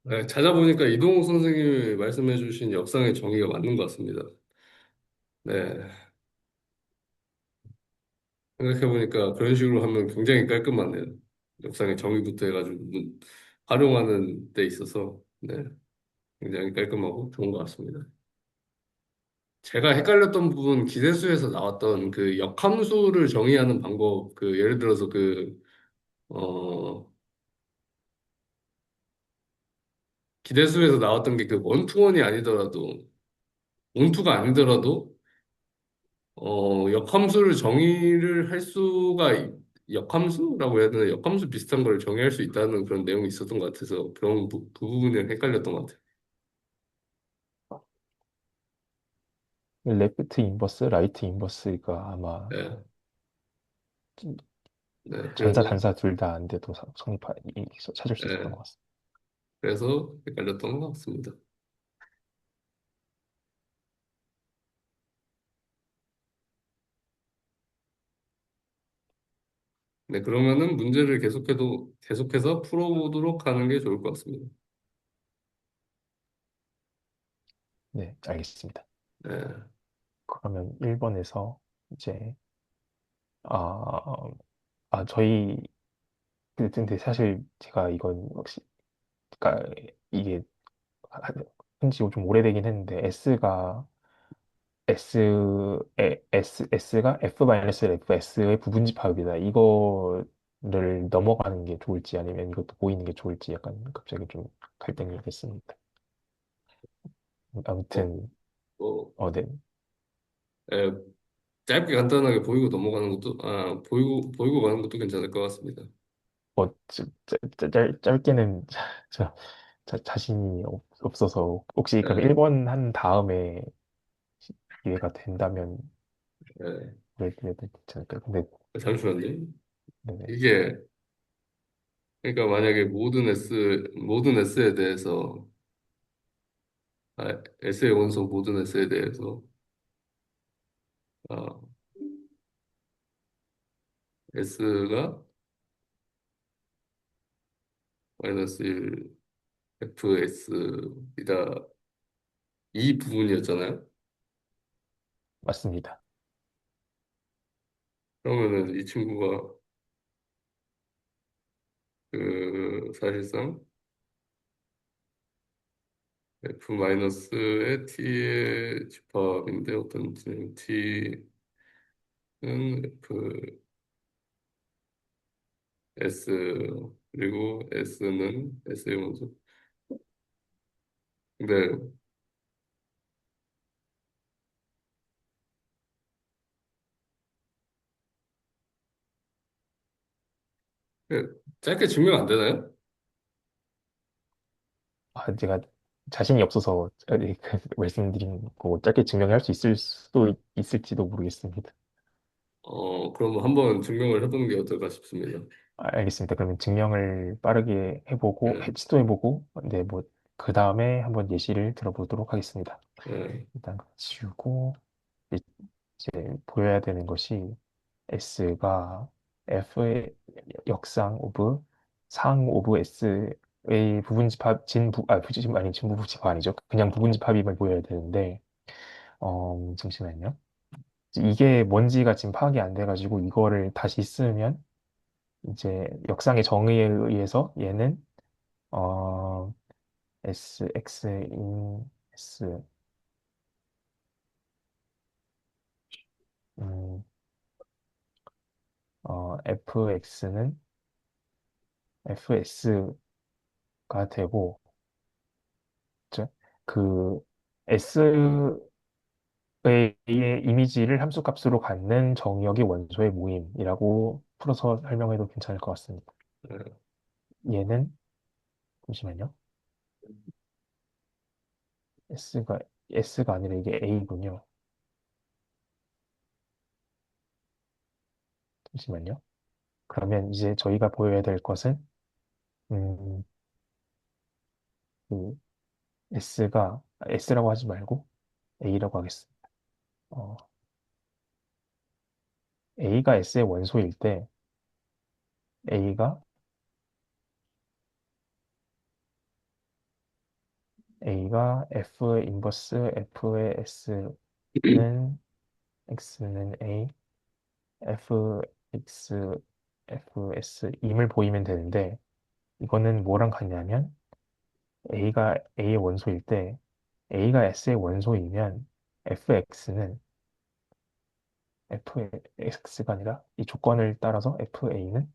네, 찾아보니까 이동욱 선생님이 말씀해주신 역상의 정의가 맞는 것 같습니다. 네, 생각해보니까 그런 식으로 하면 굉장히 깔끔하네요. 역상의 정의부터 해가지고 활용하는 데 있어서 네, 굉장히 깔끔하고 좋은 것 같습니다. 제가 헷갈렸던 부분 기대수에서 나왔던 그 역함수를 정의하는 방법, 그 예를 들어서 어, 기대수에서 나왔던 게 그 원투원이 아니더라도 원투가 아니더라도 역함수를 정의를 할 수가 역함수라고 해야 되나? 역함수 비슷한 걸 정의할 수 있다는 그런 내용이 있었던 것 같아서 그런 그 부분이 헷갈렸던 것 같아요. 레프트 인버스, 라이트 인버스가 아마 네, 네, 전사, 그래서 단사 둘 다 안 돼도 찾을 수 있었던 네, 것 같습니다. 그래서 헷갈렸던 것 같습니다. 네, 그러면은 문제를 계속해서 풀어보도록 하는 게 좋을 것 같습니다. 네, 알겠습니다. 네, 그러면 1번에서 이제, 아, 저희, 근데 사실 제가 이건 혹시, 그러니까 이게 한지 좀 오래되긴 했는데, S가 F-FS의 부분집합이다. 이거를 넘어가는 게 좋을지 아니면 이것도 보이는 게 좋을지 약간 갑자기 좀 갈등이 됐습니다. 어, 아무튼, 네. 네, 짧게 간단하게 보이고 넘어가는 것도, 보이고 가는 것도 괜찮을 것 같습니다. 짧게는 저, 자신이 없어서 혹시 그럼 네, 1번 한 다음에 기회가 된다면 네. 그래도 괜찮을까요? 근데 잠시만요. 네네 이게, 그러니까 만약에 모든 S에 대해서, S의 원소 모든 S에 대해서, 아, S가 마이너스 1 FS이다. 이 부분이었잖아요. 맞습니다. 그러면은 이 친구가 사실상 F-의 T의 집합인데 어떤 T는 S 그리고 S는 S의 원소. 근데 짧게 증명 안 되나요? 제가 자신이 없어서 말씀드린 거 짧게 증명할 수 있을 수도 있을지도 모르겠습니다. 그럼 한번 증명을 해보는 게 어떨까 싶습니다. 알겠습니다. 그러면 증명을 빠르게 예, 시도해보고, 네, 뭐, 그 다음에 한번 예시를 들어보도록 하겠습니다. 예, 일단 지우고, 이제 보여야 되는 것이 S가 F의 역상 오브 상 오브 S의 부분집합, 진부분집합 아니죠. 그냥 부분집합임을 보여야 되는데, 잠시만요. 이게 뭔지가 지금 파악이 안 돼가지고 이거를 다시 쓰면 이제 역상의 정의에 의해서 얘는 어 x 인 s 음, fx는 fs가 되고 그죠? 그 s의 이미지를 함수값으로 갖는 정의역의 원소의 모임이라고 풀어서 설명해도 괜찮을 것 같습니다. 예. 얘는 잠시만요. s가 s가 아니라 이게 a군요. 잠시만요. 그러면 이제 저희가 보여야 될 것은, 음, 그 S라고 하지 말고 A라고 하겠습니다. 어, A가 S의 원소일 때 A가 A가 F의 인버스 F의 S는 X는 A, Fx, Fs임을 보이면 되는데 이거는 뭐랑 같냐면 A가 A의 원소일 때 A가 S의 원소이면 Fx는 Fx가 아니라 이 조건을 따라서 FA는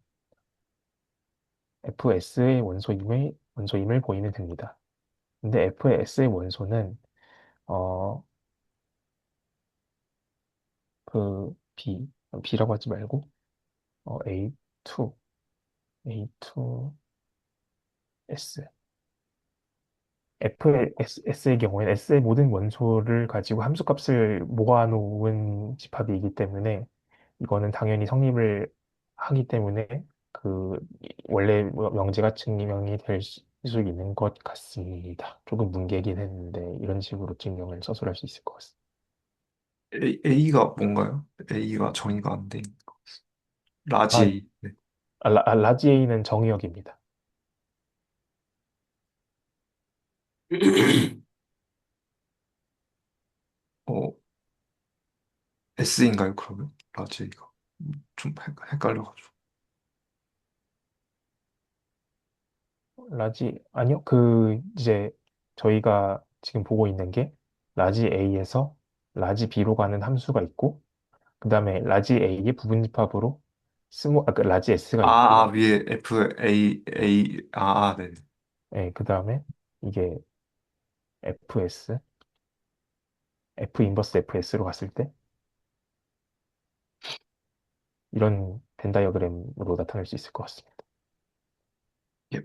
FS의 원소임을 보이면 됩니다. 근데 FS의 원소는 어, B라고 하지 말고 A2, A2S. S의 경우에는 S의 모든 원소를 가지고 함수값을 모아놓은 집합이기 때문에 이거는 당연히 성립을 하기 때문에 그 원래 명제가 증명이 될 수 있는 것 같습니다. 조금 뭉개긴 했는데 이런 식으로 증명을 서술할 수 있을 것 같습니다. A가 뭔가요? A가 정의가 안 돼. 라지 아, A. 네. 라지 A는 정의역입니다. 어, S인가요, 그러면? 라지 A가. 좀 헷갈려가지고. 아니요. 이제 저희가 지금 보고 있는 게 라지 A에서 라지 B로 가는 함수가 있고 그 다음에 라지 A의 부분집합으로 라지 S가 있고요. 위에 F, 네. 예, 그 다음에 이게 FS, F 인버스 FS로 갔을 때 이런 벤 다이어그램으로 나타낼 수 있을 것 같습니다. 예.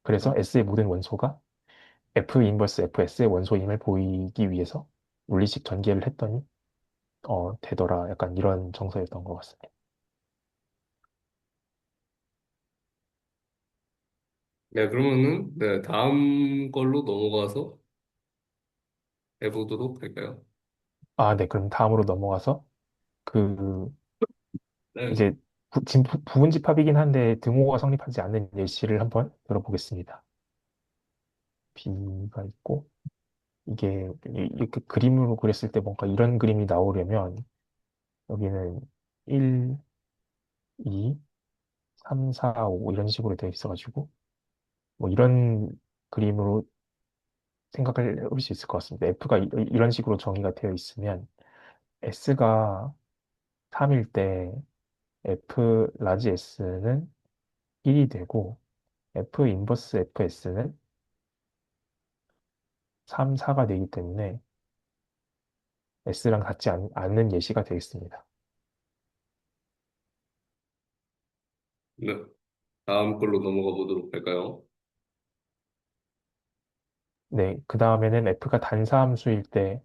그래서 S의 모든 원소가 F 인버스 FS의 원소임을 보이기 위해서 물리식 전개를 했더니 되더라. 약간 이런 정서였던 것 같습니다. 네, 그러면은, 네, 다음 걸로 넘어가서 해보도록 할까요? 아, 네. 그럼 다음으로 넘어가서 그 네. 이제 지금 부분집합이긴 한데 등호가 성립하지 않는 예시를 한번 들어보겠습니다. B가 있고 이게 이렇게 그림으로 그렸을 때 뭔가 이런 그림이 나오려면 여기는 1, 2, 3, 4, 5 이런 식으로 되어 있어가지고 뭐 이런 그림으로 생각을 해볼 수 있을 것 같습니다. F가 이런 식으로 정의가 되어 있으면 S가 3일 때 F 라지 S는 1이 되고 F 인버스 FS는 3, 4가 되기 때문에 S랑 같지 않는 예시가 되겠습니다. 네. 다음 걸로 넘어가 보도록 할까요? 네, 그 다음에는 F가 단사함수일 때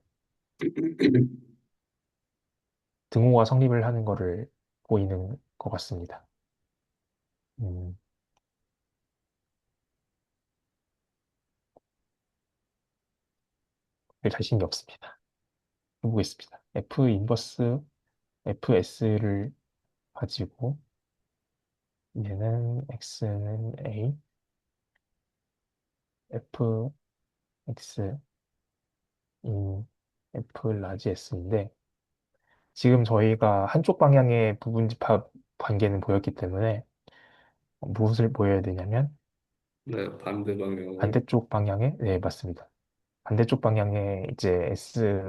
등호가 성립을 하는 거를 보이는 것 같습니다. 음, 별 자신이 없습니다. 해보겠습니다. F 인버스 FS를 가지고 얘는 X는 A, FX 인 F 라지 S인데 지금 저희가 한쪽 방향의 부분집합 관계는 보였기 때문에 무엇을 보여야 되냐면 네, 반대 방향으로. 반대쪽 방향에 네 맞습니다. 반대쪽 방향에 이제 S의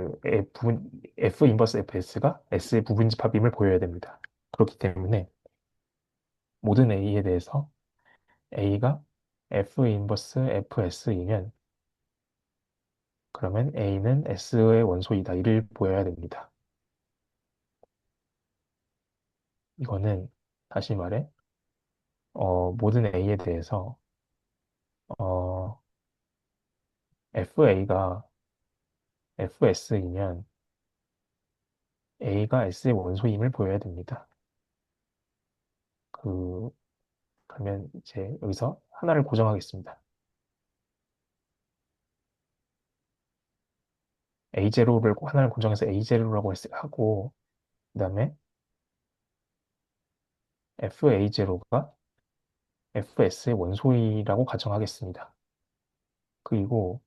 F 인버스 FS가 S의 부분집합임을 보여야 됩니다. 그렇기 때문에 모든 A에 대해서 A가 F 인버스 FS이면 그러면 A는 S의 원소이다. 이를 보여야 됩니다. 이거는 다시 말해 모든 A에 대해서 어, FA가 FS이면 A가 S의 원소임을 보여야 됩니다. 그, 그러면 이제 여기서 하나를 고정하겠습니다. A0를 하나를 고정해서 A0라고 하고, 그 다음에 FA0가 FS의 원소이라고 가정하겠습니다. 그리고,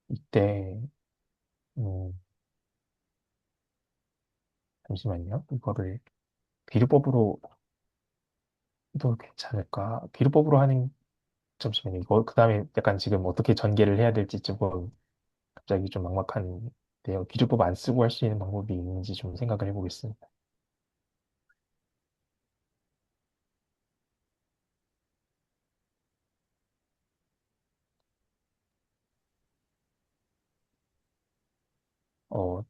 이때, 음, 잠시만요. 이거를 비교법으로 도 괜찮을까? 비교법으로 하는, 잠시만요. 이거, 그 다음에 약간 지금 어떻게 전개를 해야 될지 조금 갑자기 좀 막막한데요. 비교법 안 쓰고 할 수 있는 방법이 있는지 좀 생각을 해보겠습니다. 어,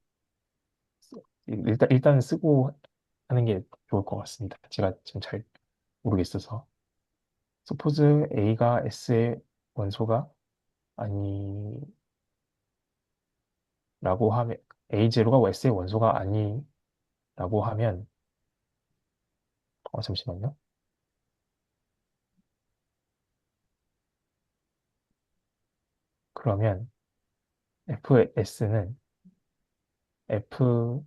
일단 쓰고 하는 게 좋을 것 같습니다. 제가 지금 잘 모르겠어서. suppose A가 S의 원소가 아니라고 하면, A0가 S의 원소가 아니라고 하면, 잠시만요. 그러면 FS는 FA,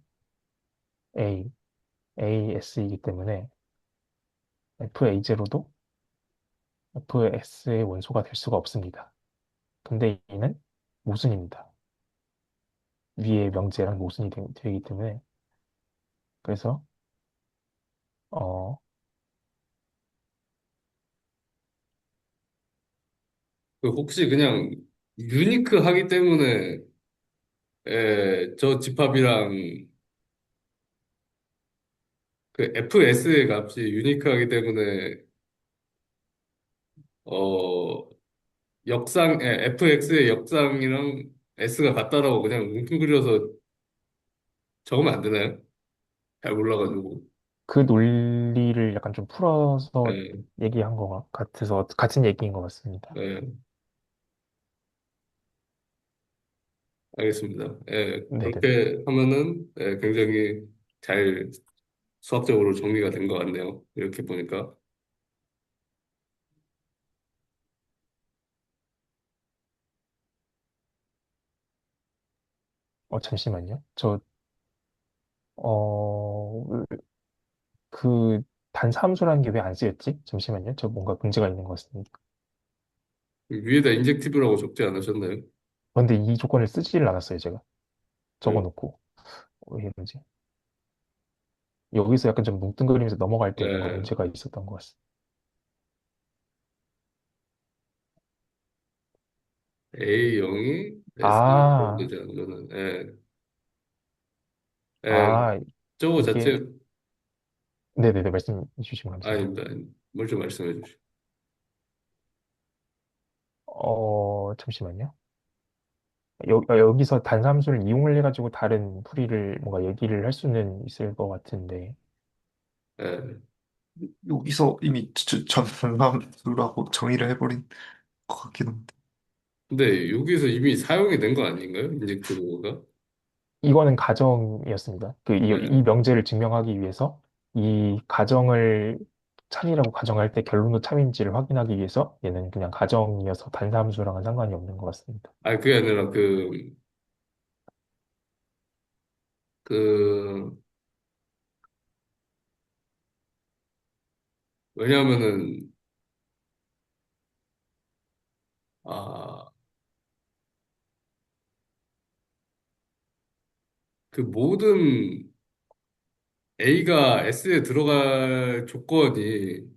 AS이기 때문에 FA0도 FS의 원소가 될 수가 없습니다. 근데 이는 모순입니다. 위의 명제랑 모순이 되기 때문에 그래서 어, 그 혹시 그냥 유니크하기 때문에 저 집합이랑 그 FS의 값이 유니크하기 때문에 어 FX의 역상이랑 S가 같다라고 그냥 뭉뚱그려서 적으면 안 되나요? 잘 몰라가지고. 그 논리를 약간 좀 풀어서 예, 얘기한 것 같아서 같은 얘기인 것 같습니다. 예, 알겠습니다. 예, 네네. 그렇게 하면은 굉장히 잘 수학적으로 정리가 된 것 같네요. 이렇게 보니까. 잠시만요. 어, 그 단사함수라는 게 왜 안 쓰였지? 잠시만요. 저 뭔가 문제가 있는 것 같습니다. 위에다 인젝티브라고 적지 않으셨나요? 그런데 이 조건을 쓰지를 않았어요, 제가. 예, 적어놓고. 왜 이러지? 여기서 약간 좀 뭉뚱그리면서 넘어갈 때 뭔가 예, 문제가 있었던 것 같습니다. A0이 S가 아, 되지 않으면은, 예, 아, 저거 이게, 자체, 네네네, 말씀 주시면 감사합니다. 아닙니다. 뭘 좀 말씀해 주시죠. 잠시만요. 여기서 단삼수를 이용을 해가지고 다른 풀이를 뭔가 얘기를 할 수는 있을 것 같은데, 예. 여기서 이미 전남수라고 정의를 해버린 것 같긴 한데. 근데 여기서 이미 사용이 된 거 아닌가요? 인젝티브가? 이거는 가정이었습니다. 이 예. 명제를 증명하기 위해서 이 가정을 참이라고 가정할 때 결론도 참인지를 확인하기 위해서 얘는 그냥 가정이어서 단삼수랑은 상관이 없는 것 같습니다. 아니, 그게 아니라 그, 왜냐하면은, 아, 그 모든 A가 S에 들어갈 조건이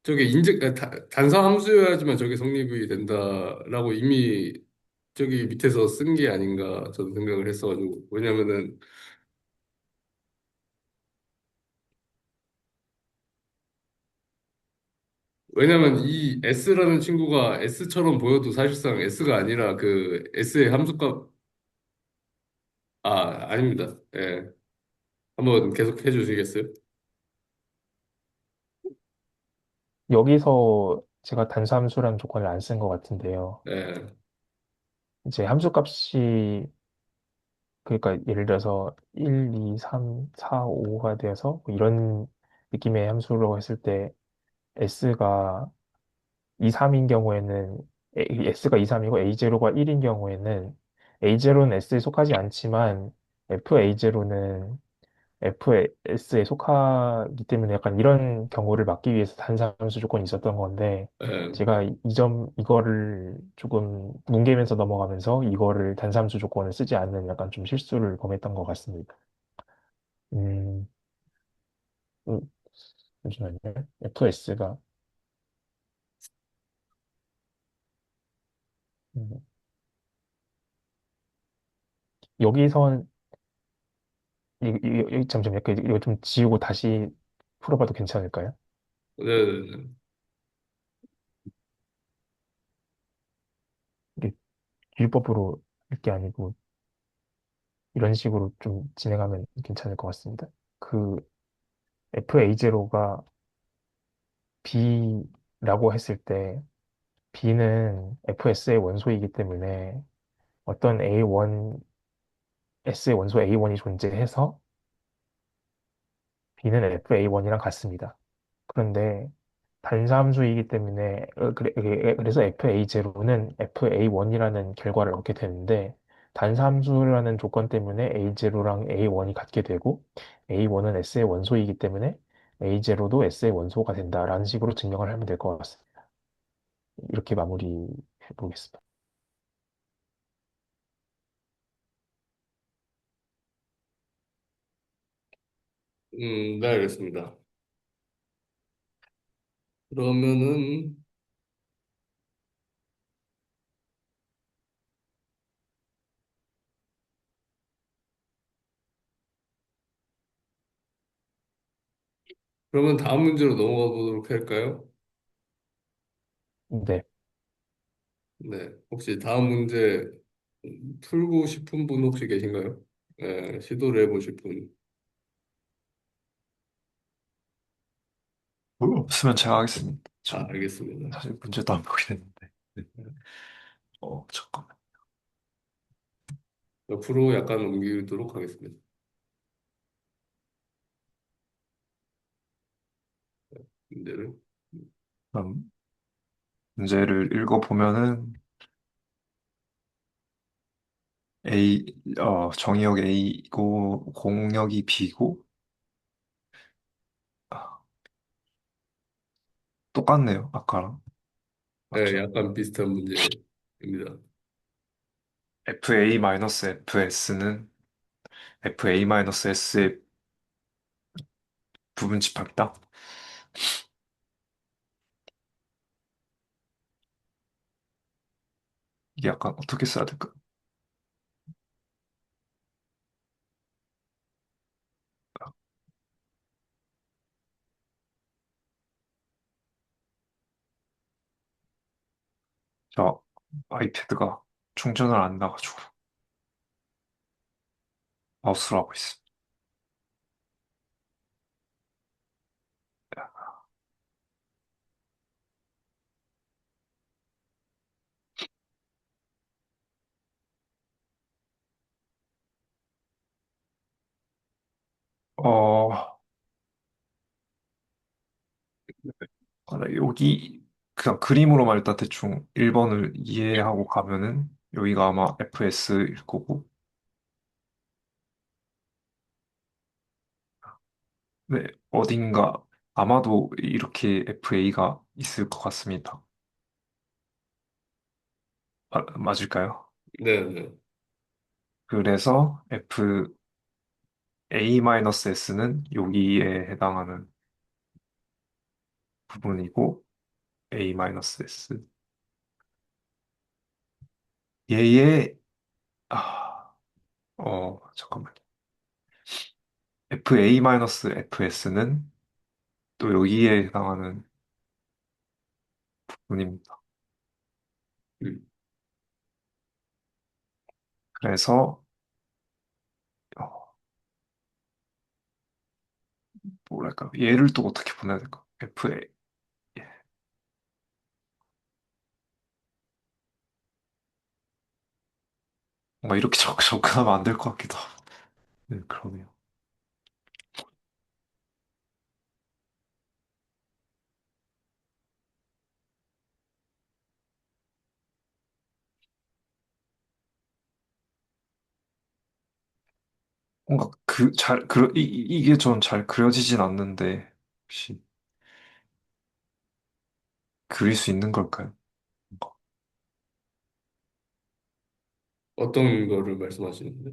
저게 단사 함수여야지만 저게 성립이 된다라고 이미 저기 밑에서 쓴 게 아닌가 저는 생각을 했어가지고. 왜냐면은, 왜냐면 이 S라는 친구가 S처럼 보여도 사실상 S가 아니라 그 S의 함수값, 아닙니다. 예. 한번 계속 해주시겠어요? 여기서 제가 단수함수라는 조건을 안 쓴 것 같은데요. 예. 이제 함수값이 그러니까 예를 들어서 1, 2, 3, 4, 5가 돼서 뭐 이런 느낌의 함수로 했을 때 S가 2, 3인 경우에는 S가 2, 3이고 A0가 1인 경우에는 A0는 S에 속하지 않지만 FA0는 FS에 속하기 때문에 약간 이런 경우를 막기 위해서 단함수 조건이 있었던 건데 예. 제가 이거를 조금 뭉개면서 넘어가면서 이거를 단함수 조건을 쓰지 않는 약간 좀 실수를 범했던 것 같습니다. 음, 음, 잠시만요. FS가 여기선 잠시만요. 이거 좀 지우고 다시 풀어봐도 괜찮을까요? 네네네. 이게 율법으로 할 게 아니고 이런 식으로 좀 진행하면 괜찮을 것 같습니다. 그 FA0가 B라고 했을 때 B는 FS의 원소이기 때문에 어떤 A1, S의 원소 A1이 존재해서 B는 FA1이랑 같습니다. 그런데 단사함수이기 때문에 그래서 FA0는 FA1이라는 결과를 얻게 되는데 단사함수라는 조건 때문에 A0랑 A1이 같게 되고 A1은 S의 원소이기 때문에 A0도 S의 원소가 된다라는 식으로 증명을 하면 될 것 같습니다. 이렇게 마무리해 보겠습니다. 네, 알겠습니다. 그러면은, 그러면 다음 문제로 넘어가 보도록 할까요? 네. 네. 혹시 다음 문제 풀고 싶은 분 혹시 계신가요? 네, 시도를 해보실 분. 없으면 제가 하겠습니다. 아, 전 알겠습니다. 사실 문제도 안 보긴 했는데. 네. 잠깐만. 옆으로 약간 옮기도록 하겠습니다. 문제를. 그럼 문제를 읽어보면은 A, 정의역 A고 공역이 B고, 아, 똑같네요. 아까랑. 네, 맞죠? 약간 비슷한 문제입니다. FA-FS는 FA-S의 부분 집합이다. 이게 약간 어떻게 써야 될까? 저 아이패드가 충전을 안 나가지고 마우스로 하고 있습니다. 여기 그냥 그림으로만 일단 대충 1번을 이해하고 가면은 여기가 아마 FS일 거고, 네, 어딘가 아마도 이렇게 FA가 있을 것 같습니다. 맞을까요? 네, 네. 그래서 FA-S는 여기에 해당하는 부분이고, A-S. 얘의, 잠깐만요. FA-FS는 또 여기에 해당하는 부분입니다. 음, 그래서, 어, 뭐랄까, 얘를 또 어떻게 보내야 될까? FA, 뭔가 이렇게 접근하면 안 될 것 같기도 하고. 네, 그러네요. 뭔가 이게 전 잘 그려지진 않는데, 혹시 그릴 수 있는 걸까요? 뭔가. 어떤 거를 말씀하시는데?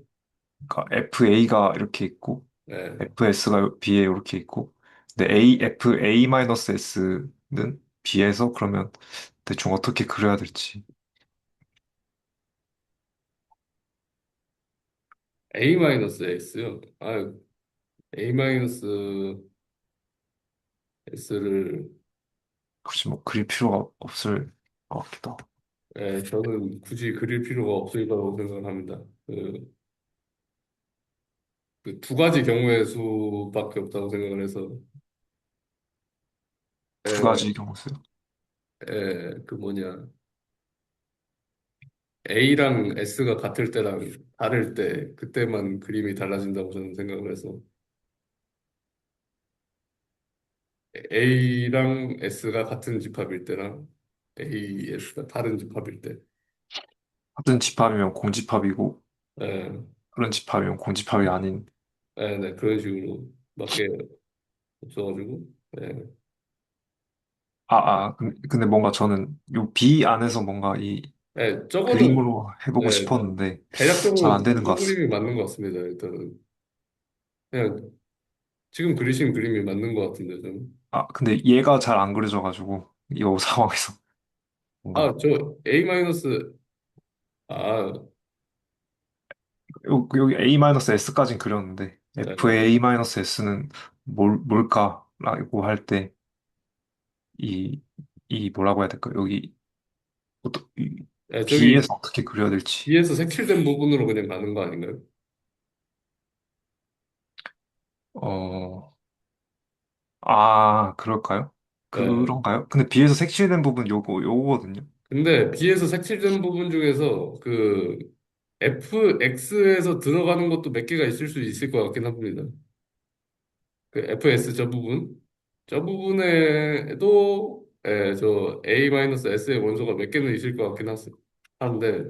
그러니까 FA가 이렇게 있고, 네. FS가 B에 이렇게 있고, 근데 FA-S는 B에서 그러면 대충 어떻게 그려야 될지. A-X요? 아, A-S를, 굳이 뭐 그릴 필요가 없을 것 같기도 하고. 예, 저는 굳이 그릴 필요가 없을 거라고 생각합니다. 그 두 가지 경우의 수밖에 없다고 생각을 해서, 두 예, 가지 경우세요. 그 뭐냐, A랑 S가 같을 때랑 다를 때, 그때만 그림이 달라진다고 저는 생각을 해서, A랑 S가 같은 집합일 때랑 A, S가 다른 집합일 때, 같은 집합이면 공집합이고, 예, 그런 집합이면 공집합이 아닌. 네, 그런 식으로 밖에 없어가지고, 예, 근데 뭔가 저는 요 B 안에서 뭔가 이 저거는 그림으로 해보고 예, 싶었는데 잘 안 대략적으로 되는 것 무슨 같습니다. 그림이 맞는 것 같습니다. 일단은 그냥 지금 그리신 그림이 맞는 것 같은데 저는. 근데 얘가 잘 안 그려져가지고, 이 상황에서 뭔가, 저 A 마이너스 아, 여기 A-S까진 그렸는데, 예, FA-S는 뭘까라고 할 때, 이, 이 뭐라고 해야 될까? 여기, 저기 B에서 어떻게 그려야 될지. B에서 색칠된 부분으로 그냥 가는 거 아닌가요? 어, 그럴까요? 예. 그런가요? 근데 B에서 색칠된 부분 요거거든요. 근데 B에서 색칠된 부분 중에서 그 FX에서 들어가는 것도 몇 개가 있을 수 있을 것 같긴 합니다. 그 FS 저 부분에도 저 A-S의 원소가 몇 개는 있을 것 같긴 한데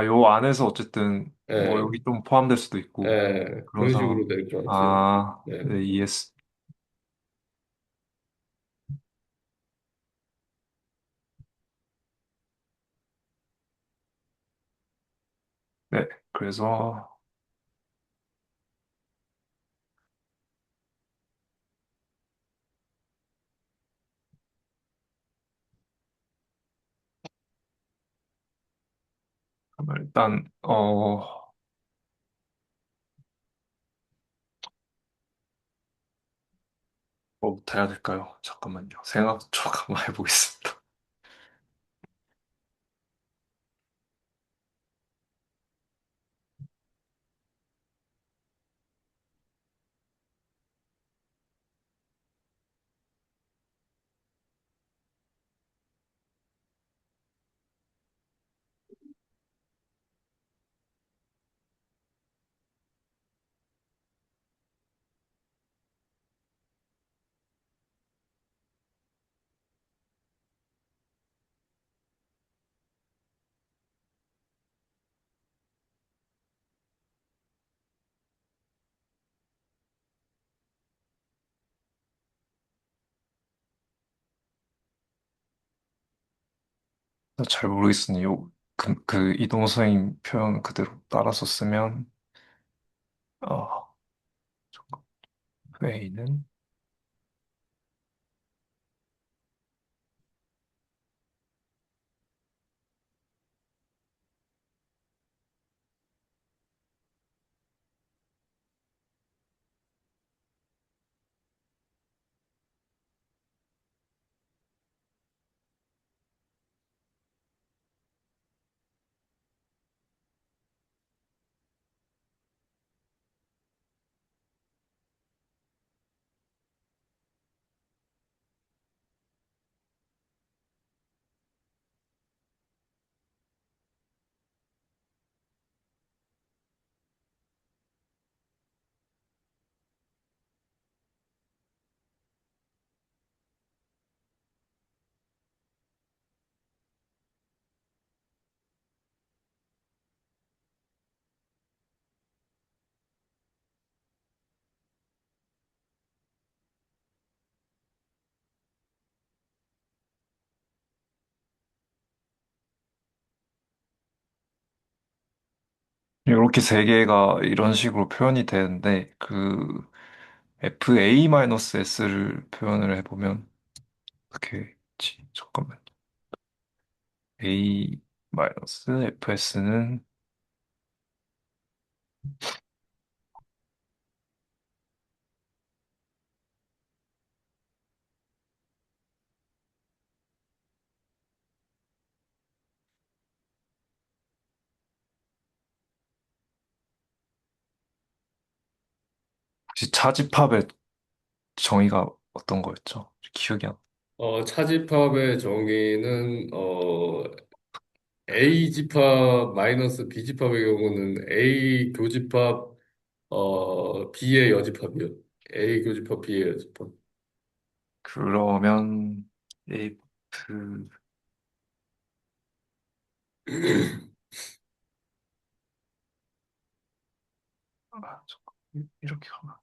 요 안에서 어쨌든, 뭐, 예, 여기 좀 포함될 수도 있고, 그런 그런 식으로 상황. 될 것 같아요. 네. 네, ES. 네, 그래서, 그러면 일단, 뭐부터 해야 될까요? 잠깐만요. 생각 좀 한번 해보겠습니다. 잘 모르겠으니 그 이동수행 표현 그대로 따라서 쓰면, 어, 회의는, 이렇게 세 개가 이런 식으로 표현이 되는데, 그 FA-S를 표현을 해보면, 어떻게, 잠깐만. A-FS는, 혹시 차집합의 정의가 어떤 거였죠? 기억이 안. 차집합의 정의는 A 집합 마이너스 B 집합의 경우는 A 교집합 B의 여집합이요. A 교집합 B의 여집합. 그러면, F, 잠깐, 이렇게 가면.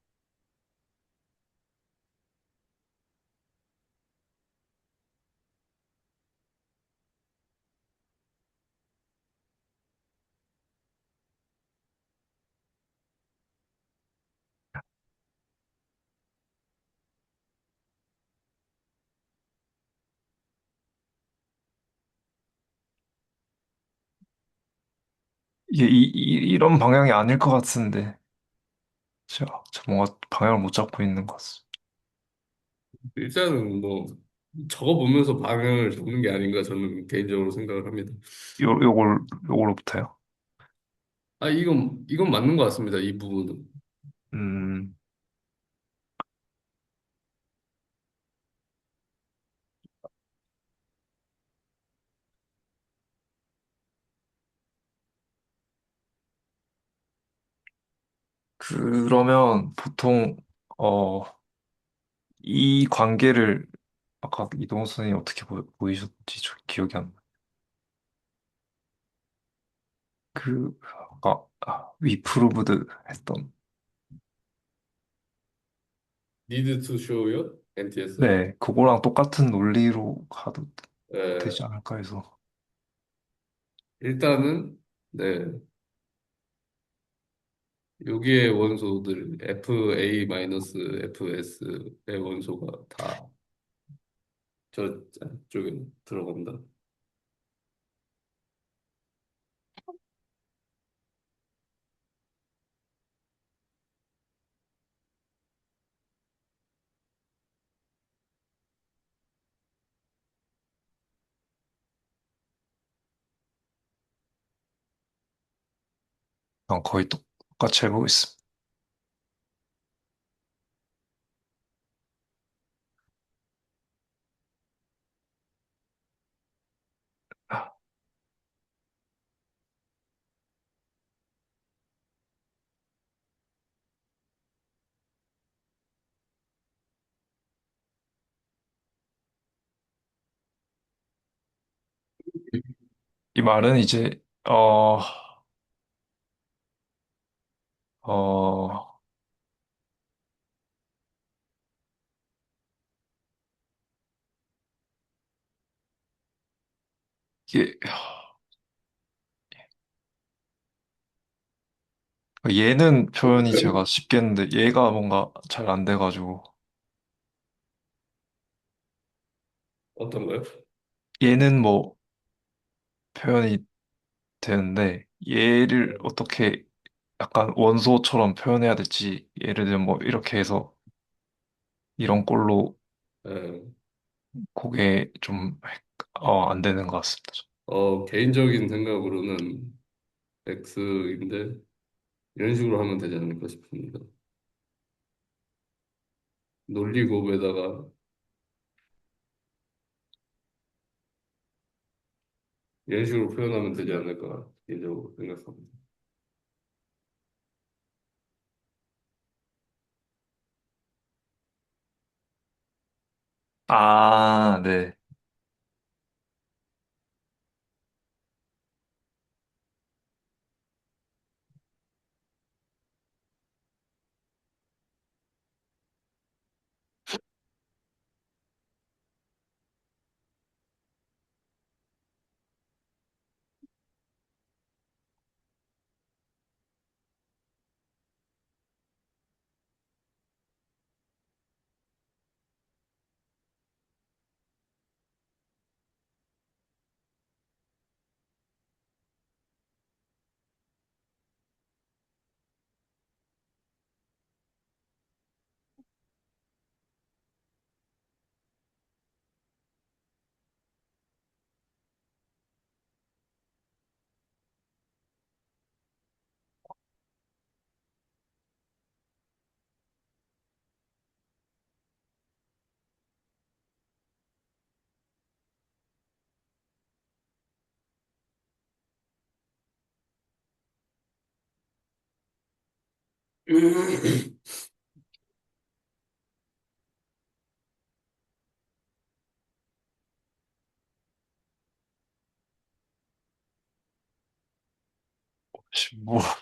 이게 이런 방향이 아닐 것 같은데. 저 뭔가 방향을 못 잡고 있는 것 같습니다. 일단은 뭐 적어보면서 방향을 잡는 게 아닌가 저는 개인적으로 생각을 합니다. 요걸로부터요. 이건 맞는 것 같습니다. 이 부분은. 음, 그러면 보통, 어, 이 관계를 아까 이동수 선생님 어떻게 보이셨지? 저 기억이 안 나. 아까, 위프루브드 했던. Need to show요? NTS? 네, 그거랑 똑같은 논리로 가도 예, 되지 않을까 해서. 일단은 네 여기의 원소들 FA-FS의 원소가 다 저쪽에 들어간다. 거의 똑같이 해보고 있습니다. 이 말은 이제, 어, 이게, 얘는 표현이 제가 쉽겠는데, 얘가 뭔가 잘 안 돼가지고, 어떤가요? 얘는 뭐 표현이 되는데, 얘를 어떻게 약간 원소처럼 표현해야 될지, 예를 들면 뭐 이렇게 해서 이런 꼴로 예, 그게 좀, 안 되는 것 같습니다. 개인적인 생각으로는 X인데 이런 식으로 하면 되지 않을까 싶습니다. 논리곱에다가 이런 식으로 표현하면 되지 않을까 개인적으로 생각합니다. 아, 네.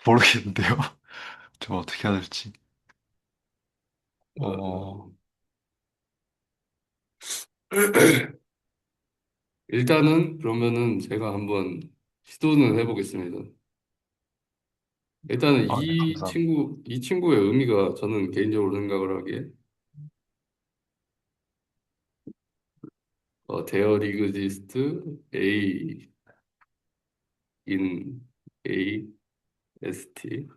모르겠는데요. 좀 어떻게 해야 될지. 어, 어, 일단은 그러면은 제가 한번 시도는 해보겠습니다. 일단은 아, 네, 감사합니다. 이 친구의 의미가 저는 개인적으로 생각을 하기에, 데어 리그지스트 A in A S T,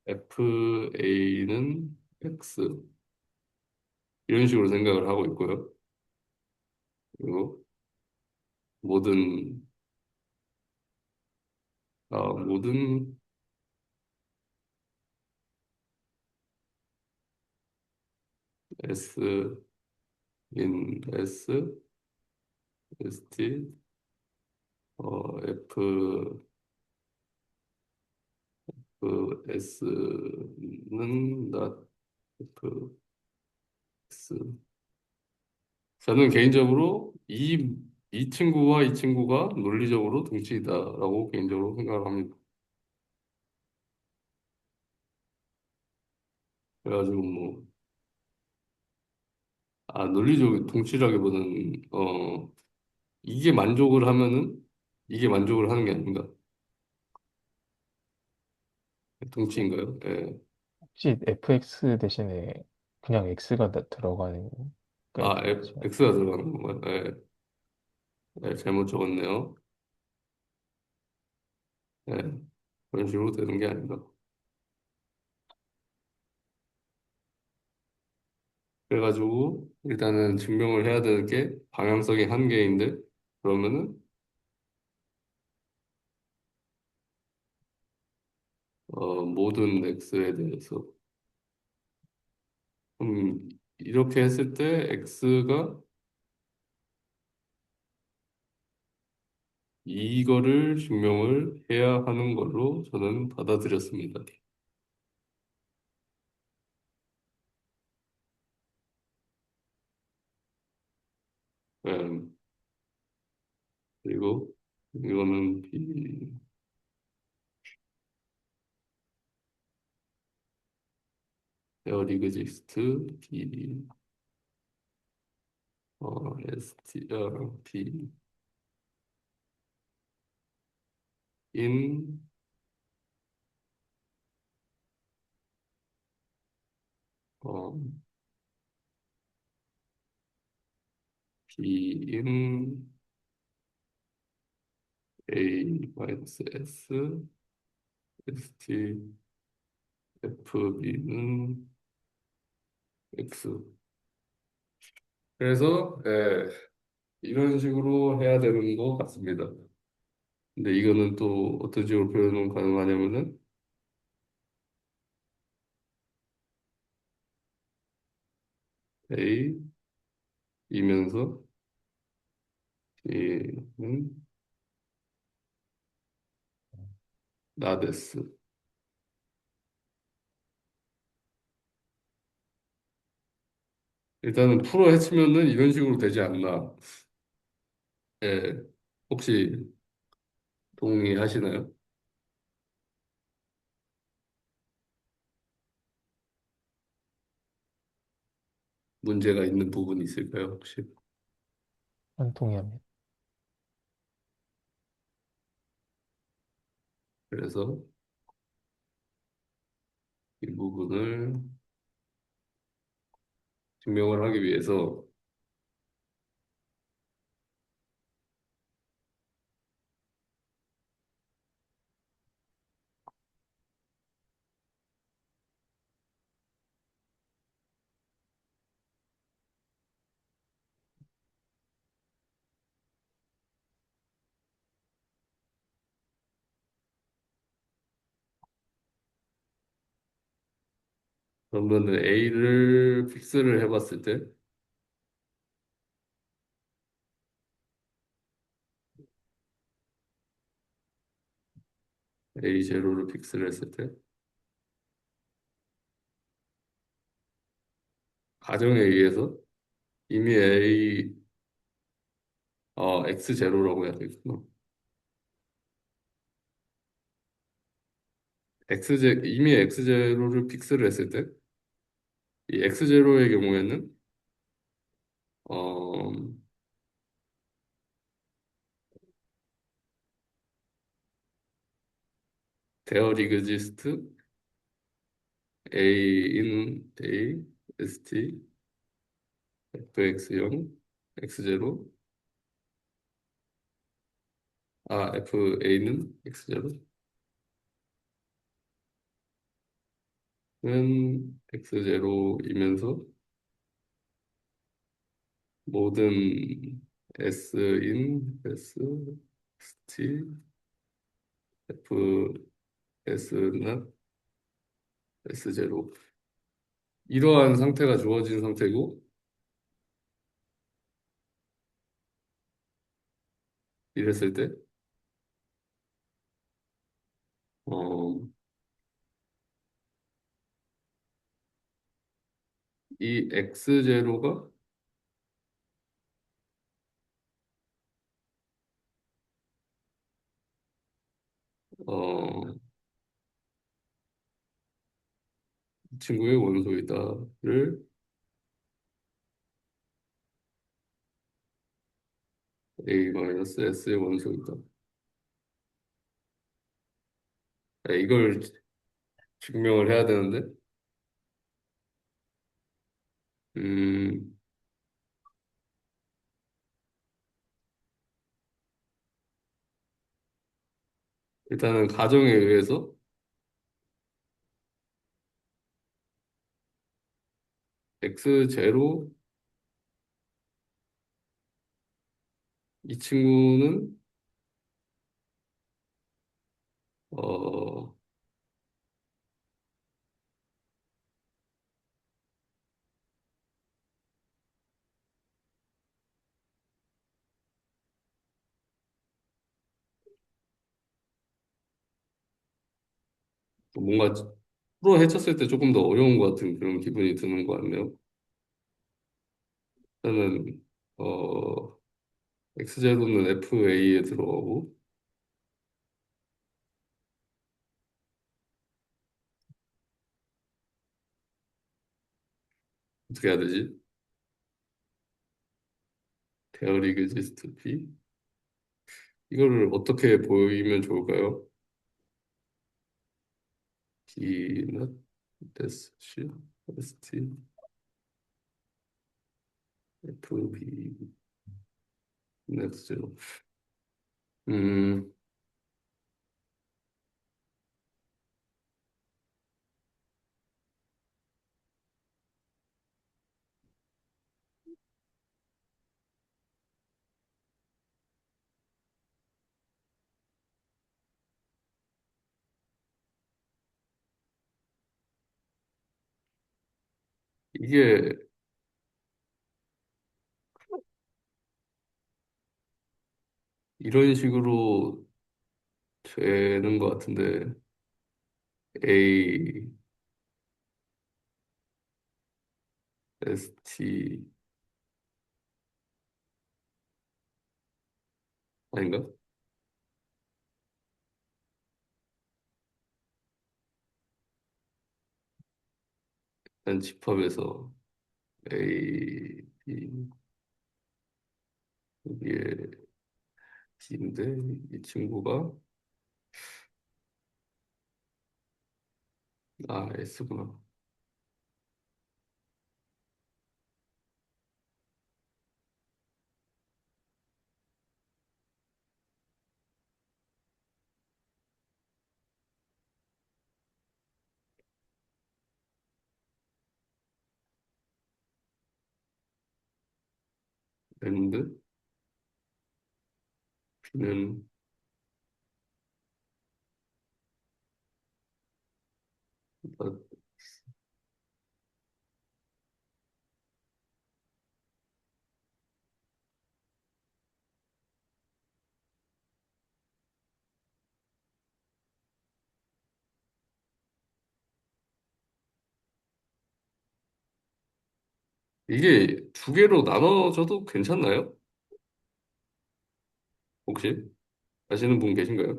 F A는 X, 이런 식으로 생각을 하고 있고요. 그리고 모든, 모든 S in S T, F S는 not F X. 저는 개인적으로 이 친구와 이 친구가 논리적으로 동치이다라고 개인적으로 생각을 합니다. 그래가지고 뭐, 논리적 동치라기보다는, 이게 만족을 하면은 이게 만족을 하는 게 아닌가. 동치인가요? 예. 혹시 fx 대신에 그냥 x가 들어가는 게 X가 들어가는 건가요? 예. 예, 잘못 적었네요. 예. 그런 식으로 되는 게 아닌가. 그래가지고 일단은 증명을 해야 되는 게 방향성의 한계인데, 그러면은 모든 x에 대해서 이렇게 했을 때 x가 이거를 증명을 해야 하는 걸로 저는 받아들였습니다. 음, 그리고 이거는 B, 에어리그지스트 D, STR, D, in, 어, B in A 마이너스 S, ST, FB는 X. 그래서 이런 식으로 해야 되는 것 같습니다. 근데 이거는 또 어떤 식으로 표현은 가능하냐면은 A이면서 B는 나데스. 일단은 풀어 헤치면은 이런 식으로 되지 않나. 예, 혹시 동의하시나요? 문제가 있는 부분이 있을까요, 혹시? 동의합니다. 그래서 이 부분을 증명을 하기 위해서 그러면은 A를 픽스를 해봤을 때 A 제로를 픽스했을 때 가정에 의해서 이미 X 제로라고 해야 되겠구나. 이미 X 제로를 픽스를 했을 때 이 X 제로의 경우에는 어, there exists A in A ST FX0 X0 FA는 X0는 X0이면서 모든 S in S ST FS나 S0 이러한 상태가 주어진 상태고 이랬을 때 어, 이 X0가 이 친구의 원소이다를 A-S의 원소이다. 이걸 증명을 해야 되는데 음, 일단은 가정에 의해서 X0 이 친구는 어, 뭔가 프로 해쳤을 때 조금 더 어려운 것 같은 그런 기분이 드는 것 같네요. 일단은 X0는 FA에 들어가고 어떻게 해야 되지? There exists P 이거를 어떻게 보이면 좋을까요? P는 S C S T F B X0 음, 이게 이런 식으로 되는 것 같은데 A S T 아닌가? 일단 집합에서 A B 이게 B인데 이 친구가 S구나. 랜드 B는 이게 두 개로 나눠져도 괜찮나요? 혹시 아시는 분 계신가요?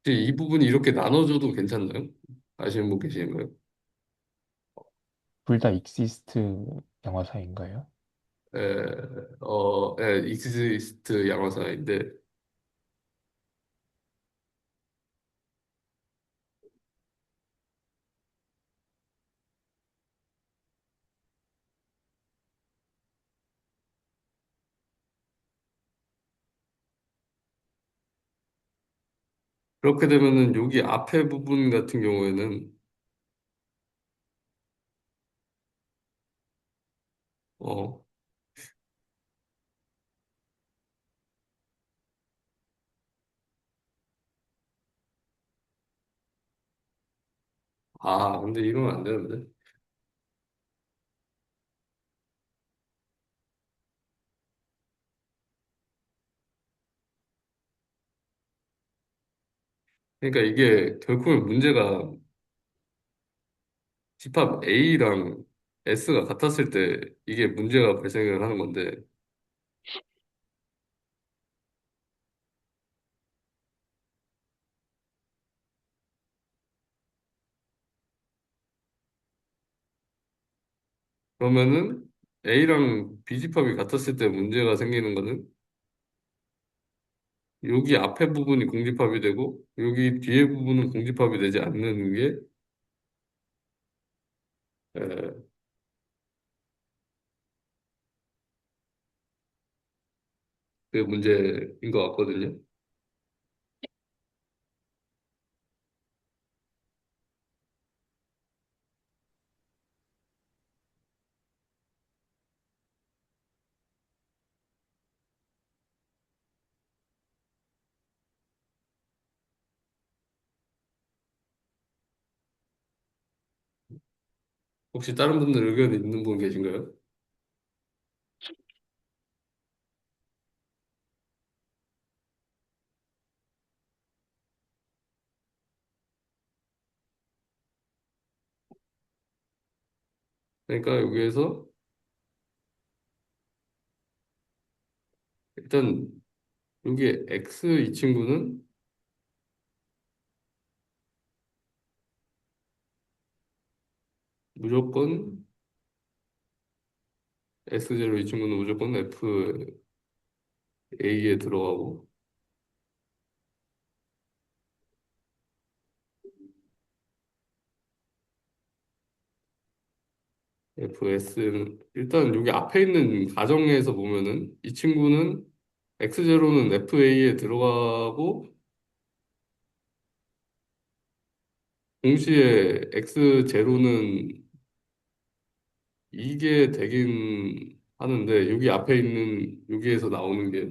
혹시 이 부분이 이렇게 나눠져도 괜찮나요? 아시는 분 계신가요? 둘 다 익시스트 영화사인가요? 에, 익시스트 양화사인데 그렇게 되면은 여기 앞에 부분 같은 경우에는 어, 근데 이러면 안 되는데. 그러니까 이게 결국에 문제가 집합 A랑 S가 같았을 때 이게 문제가 발생을 하는 건데 그러면은 A랑 B 집합이 같았을 때 문제가 생기는 거는 여기 앞에 부분이 공집합이 되고 여기 뒤에 부분은 공집합이 되지 않는 게 에, 그 문제인 것 같거든요. 혹시 다른 분들 의견 있는 분 계신가요? 그러니까 여기에서 일단 여기 X 이 친구는 무조건 X0 이 친구는 무조건 FA에 들어가고 FS는 일단 여기 앞에 있는 가정에서 보면은 이 친구는 X0는 FA에 들어가고 동시에 X0는 이게 되긴 하는데 여기 앞에 있는 여기에서 나오는 게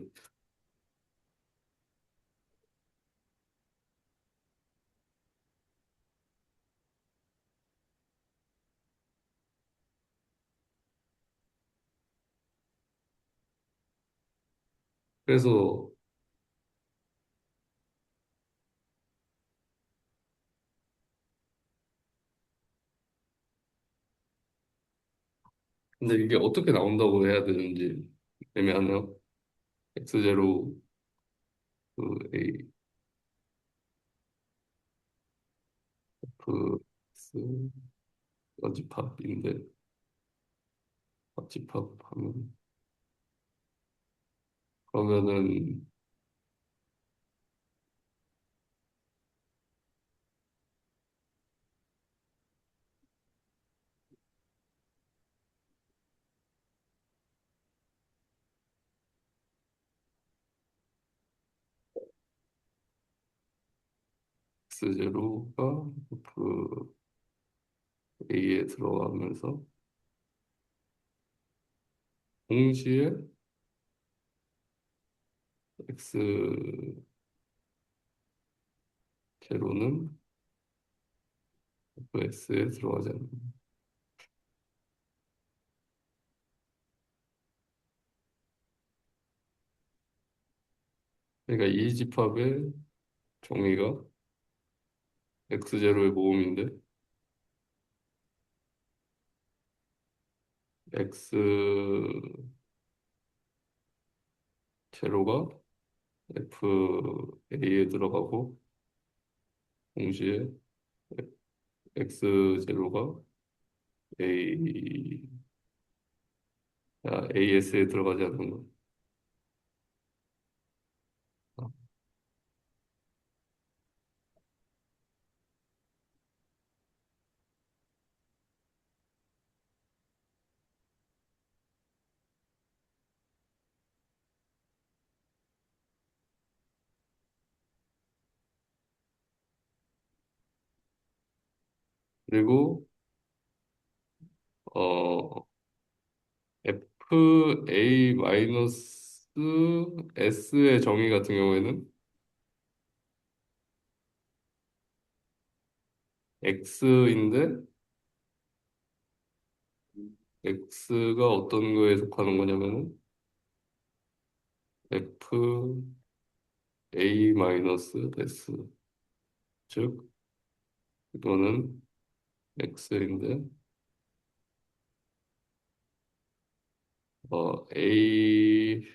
그래서 근데 이게 어떻게 나온다고 해야 되는지 애매하네요. X0 그 A F X 어집합인데 어집합하면 그러면은 X0가 A에 들어가면서 동시에 x 제로는 fx에 들어가지 않는다. 그러니까 이 집합의 정의가 x 제로의 모음인데 x 제로가 FA에 들어가고 동시에 X 제로가 A, AS에 들어가지 않는 거. 그리고 어 FA 마이너스 S의 정의 같은 경우에는 X인데 X가 어떤 거에 속하는 거냐면은 FA 마이너스 S 즉 이거는 X인데 AS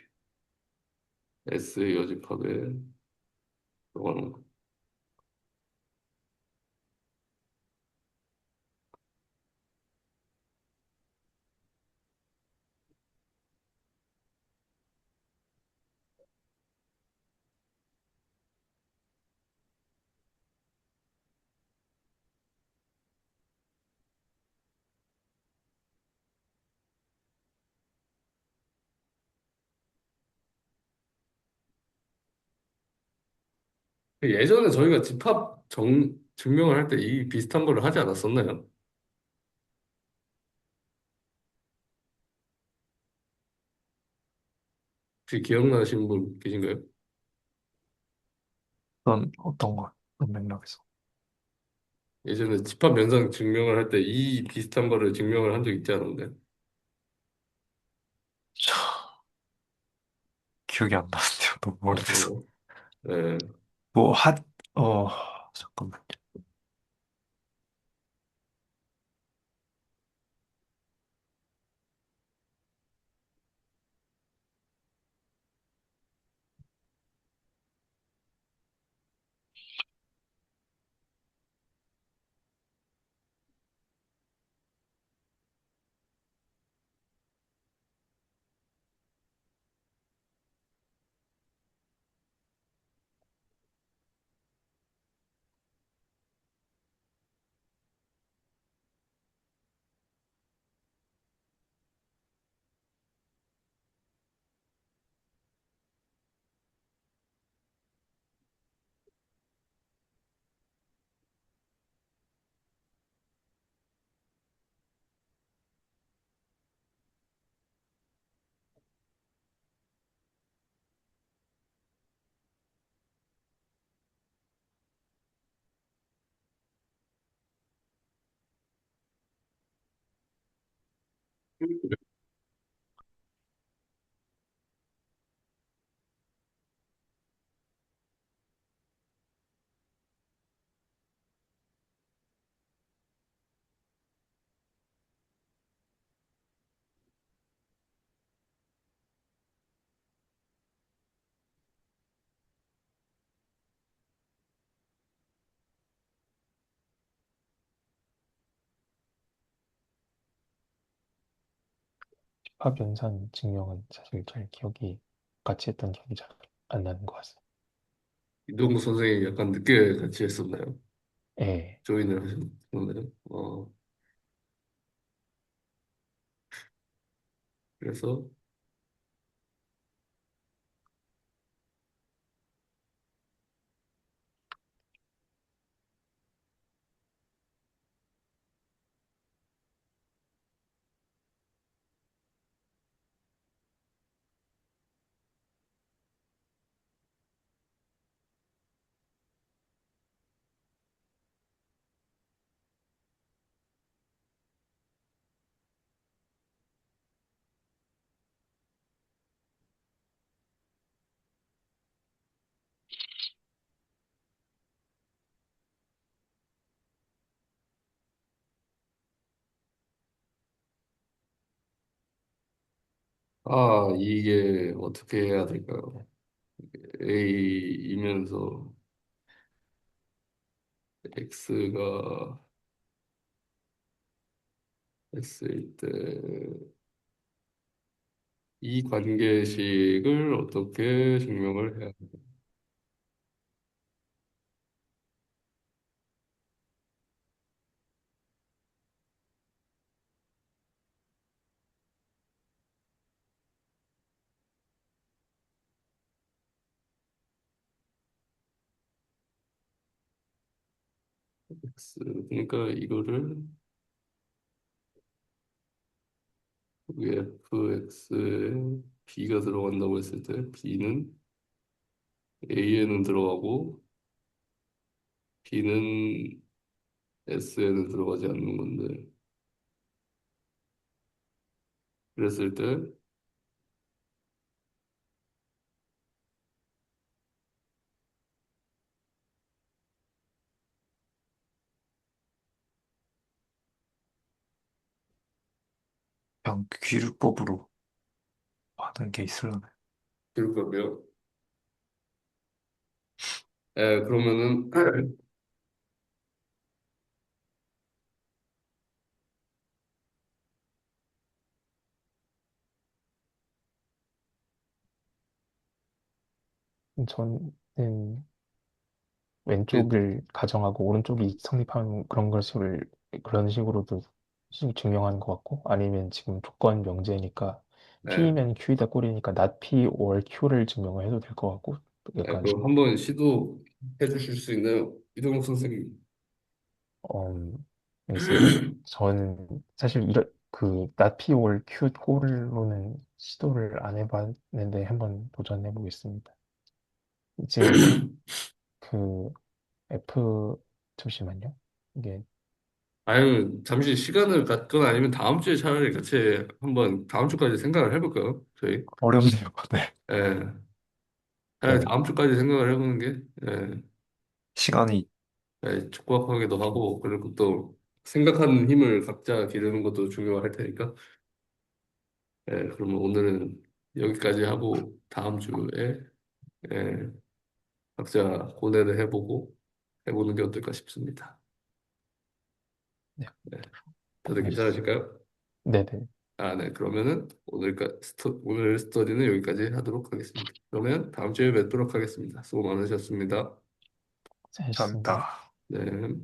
여집합에 들어가는 거. 예전에 저희가 집합 증명을 할 때 이 비슷한 거를 하지 않았었나요? 혹시 기억나시는 분 계신가요? 어떤 거? 어떤 맥락에서? 예전에 집합 면상 증명을 할 때 이 비슷한 거를 증명을 한 적 있지 않은데. 차, 기억이 안 나는데요. 너무 아, 오래돼서. 그래요? 네. 뭐, 어, 잠깐만. 합연산 증명은 사실 잘 기억이 같이 했던 기억이 잘 안 나는 것 같습니다. 이동국 선생님이 약간 늦게 같이 했었나요? 예, 조인을 하셨나요? 그래서 아, 이게 어떻게 해야 될까요? A이면서 X가 S일 때 이 관계식을 어떻게 증명을 해야 X 그러니까 이거를 fx에 b가 들어간다고 했을 때 b는 a에는 들어가고 b는 s에는 들어가지 않는 건데 그랬을 때 그냥 귀류법으로 하는 게 있으려나? 그럴 거고요. 그러면은 저는 그, 왼쪽을 가정하고 오른쪽이 성립하는 그런 식으로도 증명하는 것 같고, 아니면 지금 조건 명제니까 네, P면 Q이다 꼴이니까 not P or Q를 증명을 해도 될 것 같고, 약간 그럼 한번 시도해 주실 수 있나요? 이동욱 선생님. 알겠습니다. 저는 사실 not P or Q 꼴로는 시도를 안 해봤는데 한번 도전해 보겠습니다. 이제 그 잠시만요. 이게 아유, 잠시 시간을 갖거나 아니면 다음 주에 차라리 같이 한번 다음 주까지 생각을 해볼까요? 저희. 어렵네요. 네. 예, 차라리 네, 다음 주까지 생각을 해보는 게 시간이 적확하기도 하고 그리고 또 생각하는 힘을 각자 기르는 것도 중요할 테니까. 그러면 오늘은 여기까지 하고 다음 주에 예, 각자 고뇌를 해보는 게 어떨까 싶습니다. 네, 네, 다들 알겠습니다. 괜찮으실까요? 네네. 아, 네. 그러면은 오늘 스터디는 여기까지 하도록 하겠습니다. 그러면 다음 주에 뵙도록 하겠습니다. 수고 많으셨습니다. 잘하셨습니다. 네.